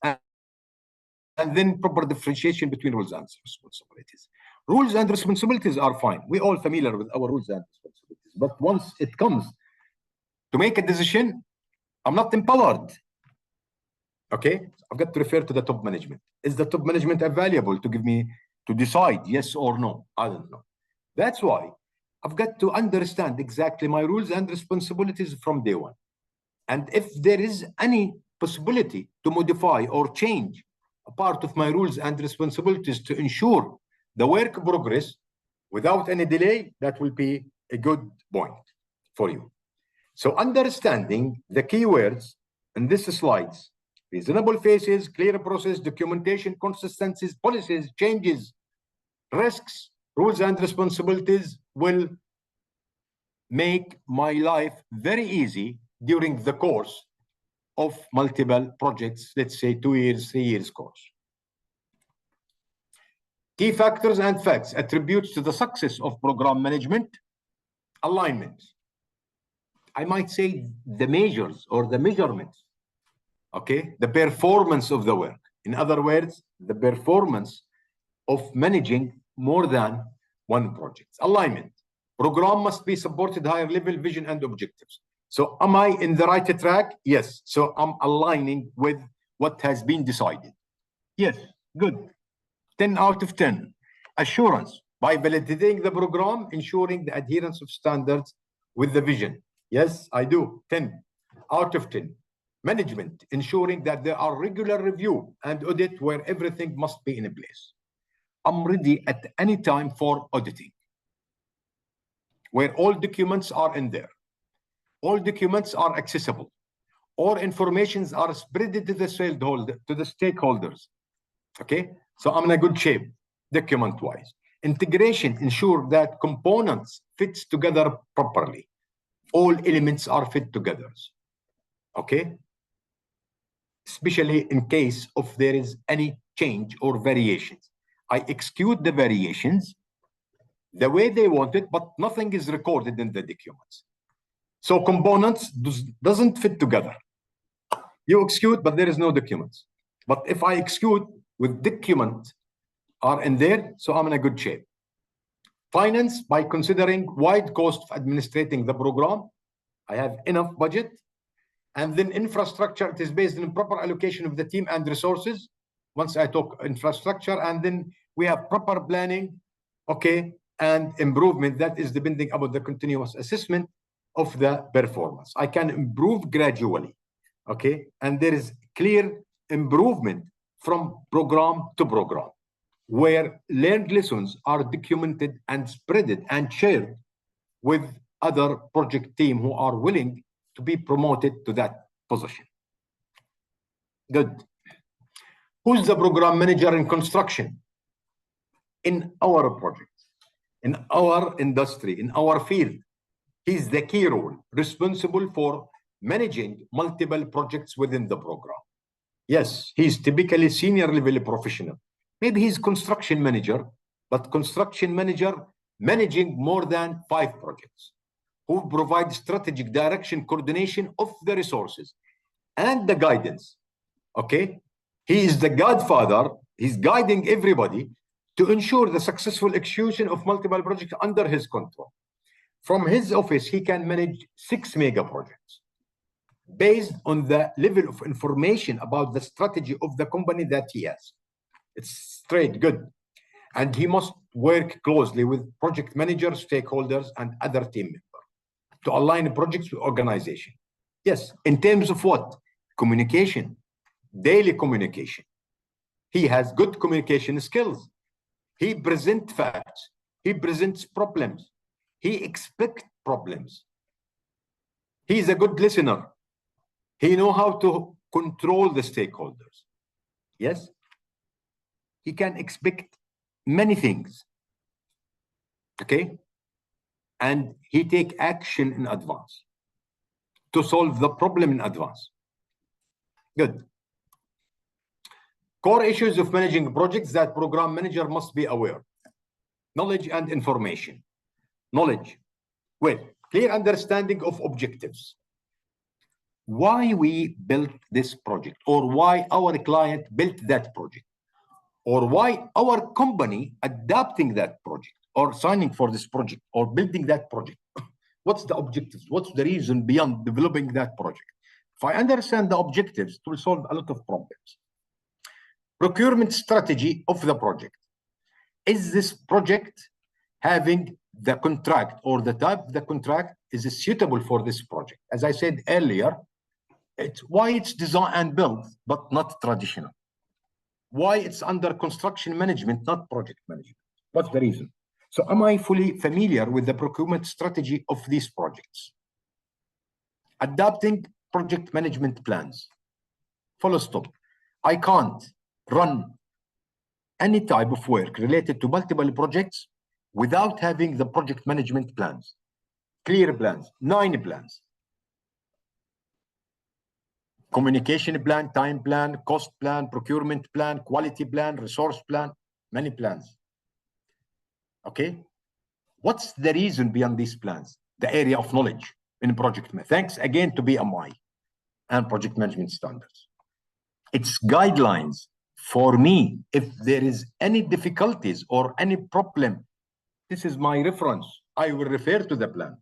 And then proper differentiation between rules and responsibilities. Rules and responsibilities are fine. We're all familiar with our rules and responsibilities. But once it comes to make a decision, I'm not empowered. Okay, I've got to refer to the top management. Is the top management available to give me to decide yes or no? I don't know. That's why I've got to understand exactly my rules and responsibilities from day one. And if there is any possibility to modify or change a part of my rules and responsibilities to ensure the work progress without any delay, that will be a good point for you. So understanding the keywords in this slides, reasonable phases, clear process, documentation, consistencies, policies, changes, risks, rules and responsibilities will make my life very easy during the course of multiple projects, let's say 2 years, 3 years course. Key factors and facts, attributes to the success of program management, alignment. I might say the measures or the measurements, okay? The performance of the work. In other words, the performance of managing more than one project. Alignment. Program must be supported higher level vision and objectives. So am I in the right track? Yes. So I'm aligning with what has been decided. Yes, good. 10 out of 10. Assurance. By validating the program, ensuring the adherence of standards with the vision. Yes, I do. 10 out of 10. Management. Ensuring that there are regular review and audit where everything must be in place. I'm ready at any time for auditing, where all documents are in there. All documents are accessible. All informations are spread to the stakeholders. Okay, so I'm in a good shape, document-wise. Integration, ensure that components fits together properly. All elements are fit together. Okay, especially in case of there is any change or variations. I execute the variations the way they want it, but nothing is recorded in the documents. So components doesn't fit together. You execute, but there is no documents. But if I execute with documents are in there, so I'm in a good shape. Finance, by considering wide cost of administrating the program, I have enough budget. And then infrastructure, it is based on proper allocation of the team and resources. Once I talk infrastructure, and then we have proper planning, okay, and improvement that is depending upon the continuous assessment of the performance. I can improve gradually, okay, and there is clear improvement from program to program, where learned lessons are documented and spreaded and shared with other project team who are willing to be promoted to that position. Good. Who's the program manager in construction? In our projects, in our industry, in our field, he's the key role, responsible for managing multiple projects within the program. Yes, he's typically senior level professional. Maybe he's construction manager, but construction manager managing more than 5 projects, who provide strategic direction, coordination of the resources and the guidance. Okay, he is the godfather. He's guiding everybody to ensure the successful execution of multiple projects under his control. From his office, he can manage 6 mega projects based on the level of information about the strategy of the company that he has. It's straight good. And he must work closely with project managers, stakeholders, and other team members to align projects with organization. Yes, in terms of what? Communication, daily communication. He has good communication skills. He presents facts. He presents problems. He expects problems. He is a good listener. He knows how to control the stakeholders. Yes? He can expect many things. Okay? And he take action in advance to solve the problem in advance. Good. Core issues of managing projects that program manager must be aware. Knowledge and information. Knowledge. Well, clear understanding of objectives. Why we built this project, or why our client built that project, or why our company adapting that project, or signing for this project, or building that project. What's the objectives? What's the reason beyond developing that project? If I understand the objectives, it will solve a lot of problems. Procurement strategy of the project. Is this project having the contract, or the type of the contract is suitable for this project? As I said earlier, it's why it's design and build, but not traditional. Why it's under construction management, not project management. What's the reason? So am I fully familiar with the procurement strategy of these projects? Adapting project management plans. Full stop. I can't run any type of work related to multiple projects without having the project management plans. Clear plans, 9 plans. Communication plan, time plan, cost plan, procurement plan, quality plan, resource plan, many plans. Okay? What's the reason beyond these plans? The area of knowledge in project management. Thanks again to BMI and project management standards. It's guidelines for me. If there is any difficulties or any problem, this is my reference. I will refer to the plan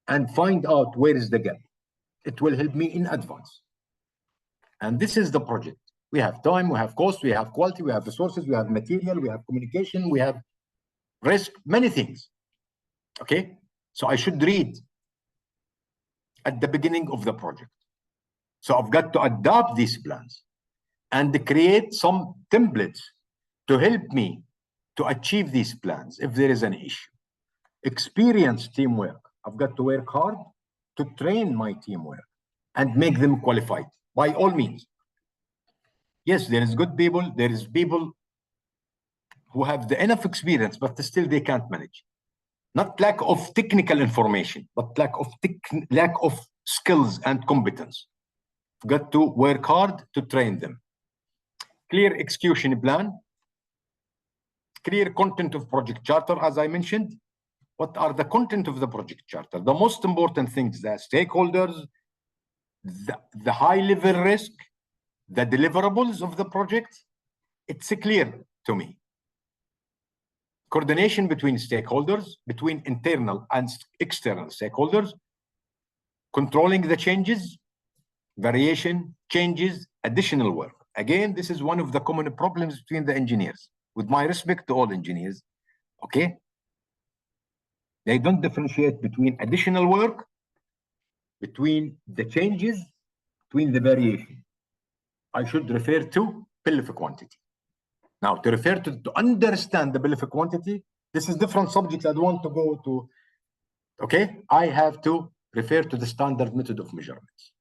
and find out where is the gap. It will help me in advance. And this is the project. We have time, we have cost, we have quality, we have resources, we have material, we have communication, we have risk, many things. Okay? So I should read at the beginning of the project. So I've got to adapt these plans and create some templates to help me to achieve these plans if there is an issue. Experience teamwork. I've got to work hard to train my teamwork and make them qualified. By all means. Yes, there is good people. There is people who have the enough experience, but still they can't manage. Not lack of technical information, but lack of skills and competence. You've got to work hard to train them. Clear execution plan. Clear content of project charter, as I mentioned. What are the content of the project charter? The most important things, the stakeholders, the high-level risk, the deliverables of the project, it's clear to me. Coordination between stakeholders, between internal and external stakeholders, controlling the changes, variation, changes, additional work. Again, this is one of the common problems between the engineers. With my respect to all engineers, okay? They don't differentiate between additional work, between the changes, between the variation. I should refer to bill of quantity. Now, to refer to understand the bill of quantity, this is different subject. I don't want to go to, okay? I have to refer to the standard method of measurements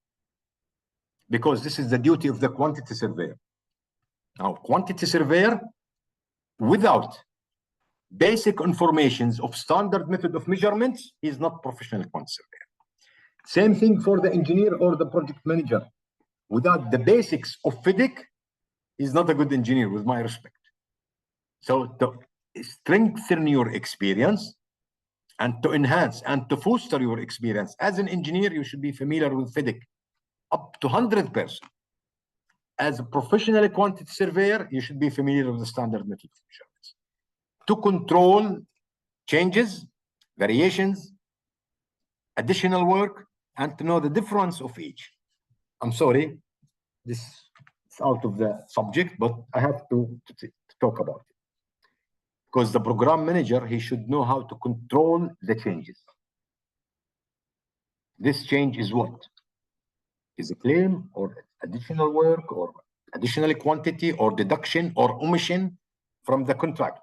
because this is the duty of the quantity surveyor. Now, quantity surveyor, without basic informations of standard method of measurements, is not professional quantity surveyor. Same thing for the engineer or the project manager. Without the basics of FIDIC, he's not a good engineer, with my respect. So to strengthen your experience and to enhance and to foster your experience as an engineer, you should be familiar with FIDIC up to 100%. As a professional quantity surveyor, you should be familiar with the standard method of measurements to control changes, variations, additional work, and to know the difference of each. I'm sorry, this is out of the subject, but I have to talk about it. Because the program manager, he should know how to control the changes. This change is what? Is a claim or additional work or additional quantity or deduction or omission from the contract.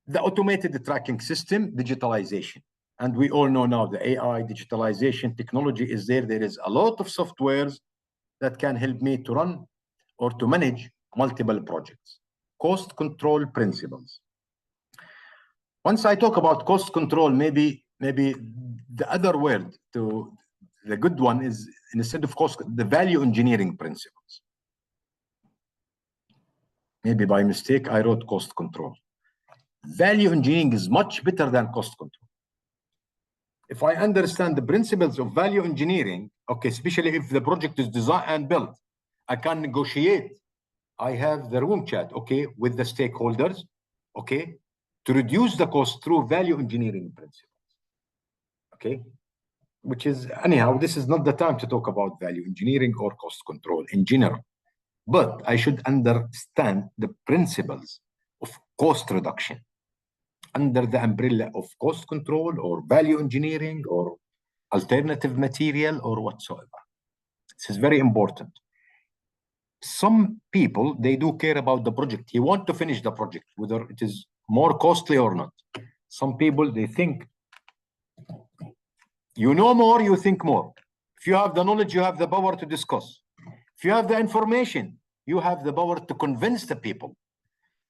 The automated tracking system, digitalization. And we all know now the AI, digitalization technology is there. There is a lot of softwares that can help me to run or to manage multiple projects. Cost control principles. Once I talk about cost control, maybe the other word to the good one is, instead of cost, the value engineering principles. Maybe by mistake, I wrote cost control. Value engineering is much better than cost control. If I understand the principles of value engineering, okay, especially if the project is designed and built, I can negotiate. I have the room chat, okay, with the stakeholders, okay, to reduce the cost through value engineering principles, okay, which is, anyhow, this is not the time to talk about value engineering or cost control in general, but I should understand the principles of cost reduction under the umbrella of cost control or value engineering or alternative material or whatsoever. This is very important. Some people, they do care about the project. You want to finish the project, whether it is more costly or not. Some people, they think, you know more, you think more. If you have the knowledge, you have the power to discuss. If you have the information, you have the power to convince the people.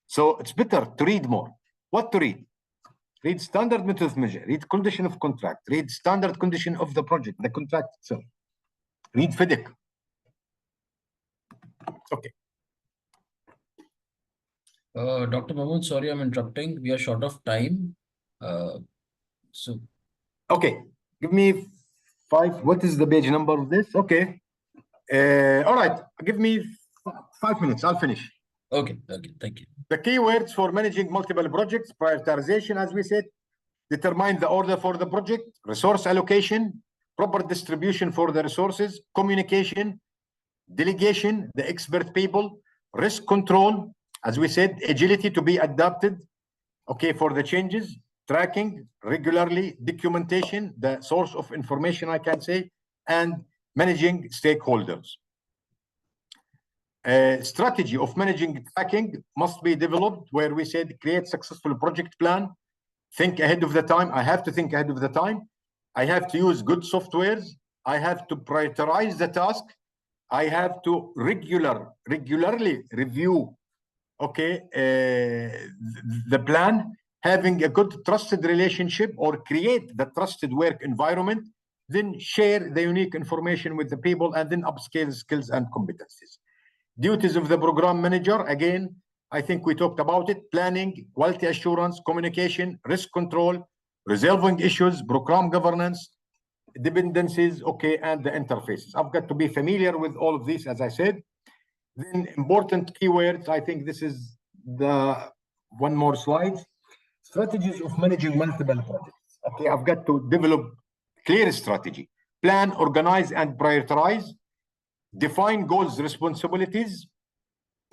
So it's better to read more. What to read? Read standard method of measure, read condition of contract, read standard condition of the project, the contract itself. Read FIDIC. Okay. Dr. Mamoon, sorry, I'm interrupting. We are short of time. Okay, give me 5. What is the page number of this? Okay. All right, give me 5 minutes. I'll finish. Okay, thank you. The keywords for managing multiple projects: prioritization, as we said, determine the order for the project, resource allocation, proper distribution for the resources, communication, delegation, the expert people, risk control, as we said, agility to be adapted, okay, for the changes, tracking regularly, documentation, the source of information, I can say, and managing stakeholders. Strategy of managing tracking must be developed, where we said create successful project plan, think ahead of the time. I have to think ahead of the time. I have to use good softwares. I have to prioritize the task. I have to regularly review, okay, the plan, having a good trusted relationship or create the trusted work environment, then share the unique information with the people, and then upscale skills and competencies. Duties of the program manager, again, I think we talked about it: planning, quality assurance, communication, risk control, resolving issues, program governance, dependencies, okay, and the interfaces. I've got to be familiar with all of these, as I said. Then important keywords, I think this is the one more slide. Strategies of managing multiple projects. Okay, I've got to develop clear strategy, plan, organize, and prioritize, define goals, responsibilities.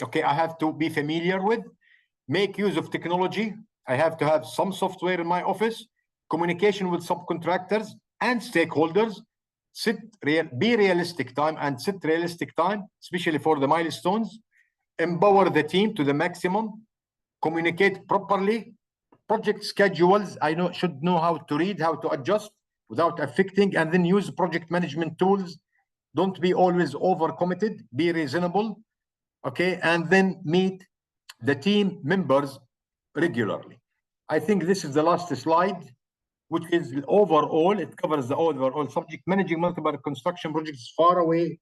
Okay, I have to be familiar with, make use of technology. I have to have some software in my office, communication with subcontractors and stakeholders, be realistic time and set realistic time, especially for the milestones, empower the team to the maximum, communicate properly, project schedules. I should know how to read, how to adjust without affecting, and then use project management tools. Don't be always overcommitted, be reasonable, okay, and then meet the team members regularly. I think this is the last slide, which is overall, it covers the overall subject. Managing multiple construction projects is far away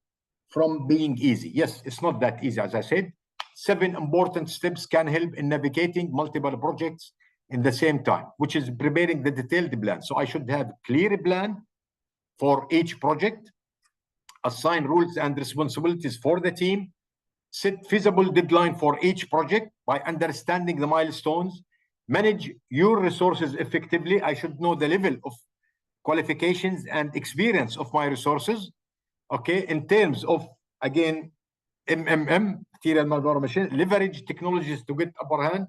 from being easy. Yes, it's not that easy, as I said. 7 important steps can help in navigating multiple projects in the same time, which is preparing the detailed plan. So I should have a clear plan for each project, assign rules and responsibilities for the team, set feasible deadline for each project by understanding the milestones, manage your resources effectively. I should know the level of qualifications and experience of my resources. Okay, in terms of, again, material manpower machine, leverage technologies to get upper hand,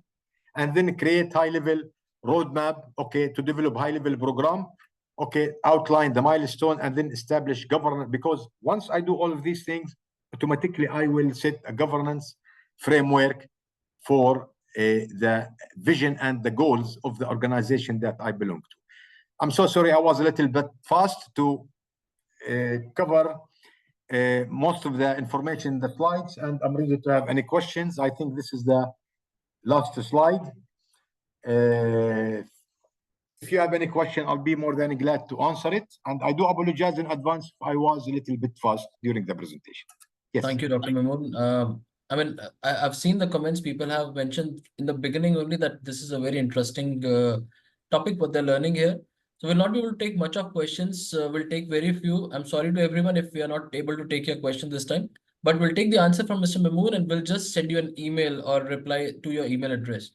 and then create high level roadmap, okay, to develop high level program, okay, outline the milestone, and then establish governance. Because once I do all of these things, automatically I will set a governance framework for the vision and the goals of the organization that I belong to. I'm so sorry I was a little bit fast to cover most of the information in the slides, and I'm ready to have any questions. I think this is the last slide. If you have any question, I'll be more than glad to answer it. And I do apologize in advance if I was a little bit fast during the presentation. Yes. Thank you, Dr. Mamoon. I mean, I've seen the comments people have mentioned in the beginning only that this is a very interesting topic what they're learning here. So we'll not be able to take much of questions. We'll take very few. I'm sorry to everyone if we are not able to take your question this time, but we'll take the answer from Mr. Mamoon and we'll just send you an email or reply to your email address.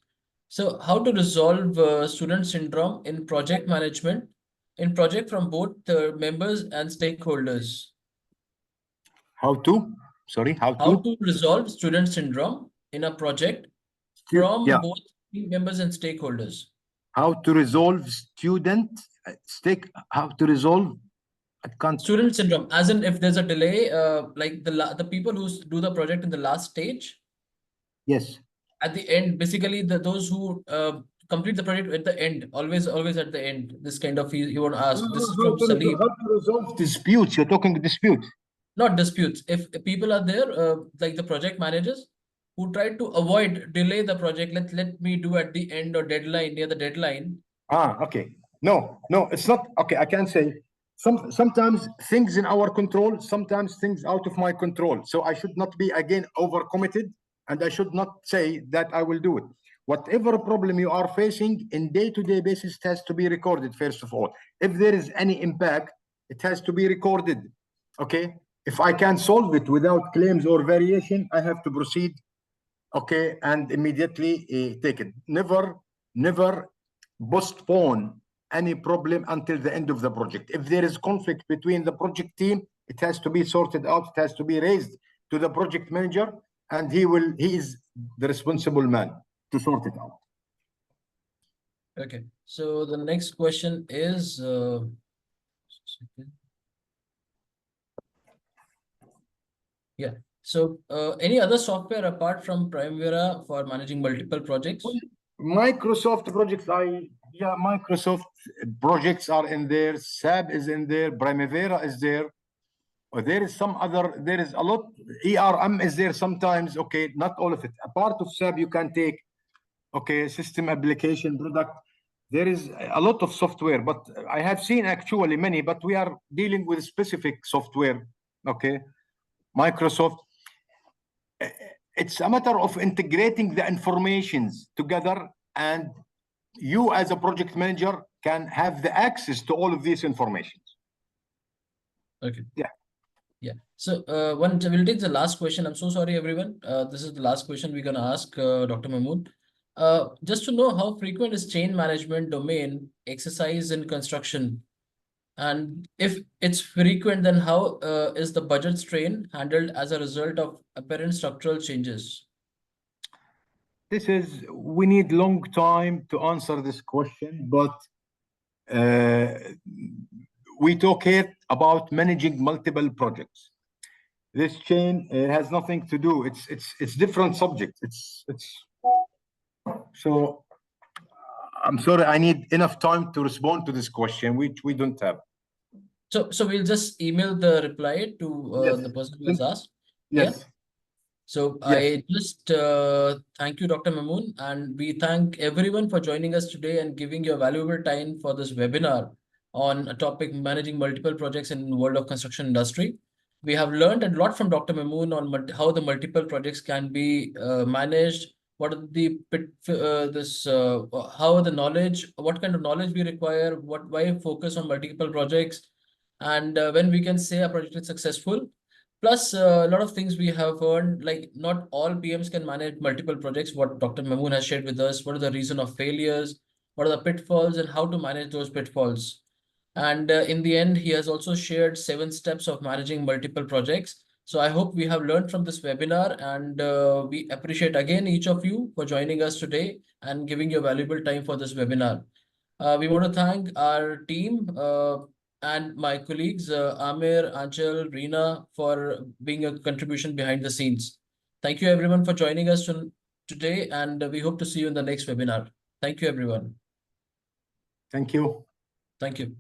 So how to resolve student syndrome in project management, in project from both members and stakeholders? How to? Sorry, how How to? to resolve student syndrome in a project from Yeah. both team members and stakeholders? How to resolve student how to resolve, I can't. Student syndrome, as in if there's a delay, like the people who do the project in the last stage, Yes. at the end, basically those who complete the project at the end, always at the end. This kind of you want to ask. This is from Salim. How to resolve disputes? You're talking disputes. Not disputes. If people are there, like the project managers, who try to avoid delay the project, let me do at the end or deadline, near the deadline. Okay. No, it's not. Okay, I can say sometimes things in our control, sometimes things out of my control. So I should not be again overcommitted, and I should not say that I will do it. Whatever problem you are facing in day-to-day basis, it has to be recorded first of all. If there is any impact, it has to be recorded. Okay. If I can solve it without claims or variation, I have to proceed. Okay, and immediately take it. Never postpone any problem until the end of the project. If there is conflict between the project team, it has to be sorted out. It has to be raised to the project manager, and he is the responsible man to sort it out. Okay, so the next question is yeah. So any other software apart from Primavera for managing multiple projects? Microsoft projects, Microsoft projects are in there. SAP is in there. Primavera is there. Or there is some other, there is a lot. ERM is there sometimes. Okay, not all of it. A part of SAP you can take. Okay, system application product. There is a lot of software, but I have seen actually many, but we are dealing with specific software. Okay, Microsoft. It's a matter of integrating the informations together, and you as a project manager can have the access to all of these informations. Okay. Yeah. Yeah. So we'll take the last question. I'm so sorry, everyone. This is the last question we're gonna ask Dr. Mamoon. Just to know how frequent is change management domain exercise in construction? And if it's frequent, then how is the budget strain handled as a result of apparent structural changes? We need long time to answer this question, but we talk here about managing multiple projects. This chain has nothing to do. It's different subject. So I'm sorry. I need enough time to respond to this question, which we don't have. So we'll just email the reply to Yes. the person who has asked. Yes. Yeah. So Yes. I just thank you, Dr. Mamoon, and we thank everyone for joining us today and giving your valuable time for this webinar on a topic managing multiple projects in the world of construction industry. We have learned a lot from Dr. Mamoon on how the multiple projects can be managed, what are the how the knowledge, what kind of knowledge we require, why focus on multiple projects, and when we can say a project is successful. Plus, a lot of things we have heard, like not all PMs can manage multiple projects. What Dr. Mamoon has shared with us, what are the reason of failures, what are the pitfalls, and how to manage those pitfalls. And in the end, he has also shared 7 steps of managing multiple projects. So I hope we have learned from this webinar, and we appreciate again each of you for joining us today and giving your valuable time for this webinar. We want to thank our team and my colleagues, Amir, Anchal, Reena, for being a contribution behind the scenes. Thank you everyone for joining us today, and we hope to see you in the next webinar. Thank you, everyone. Thank you. Thank you.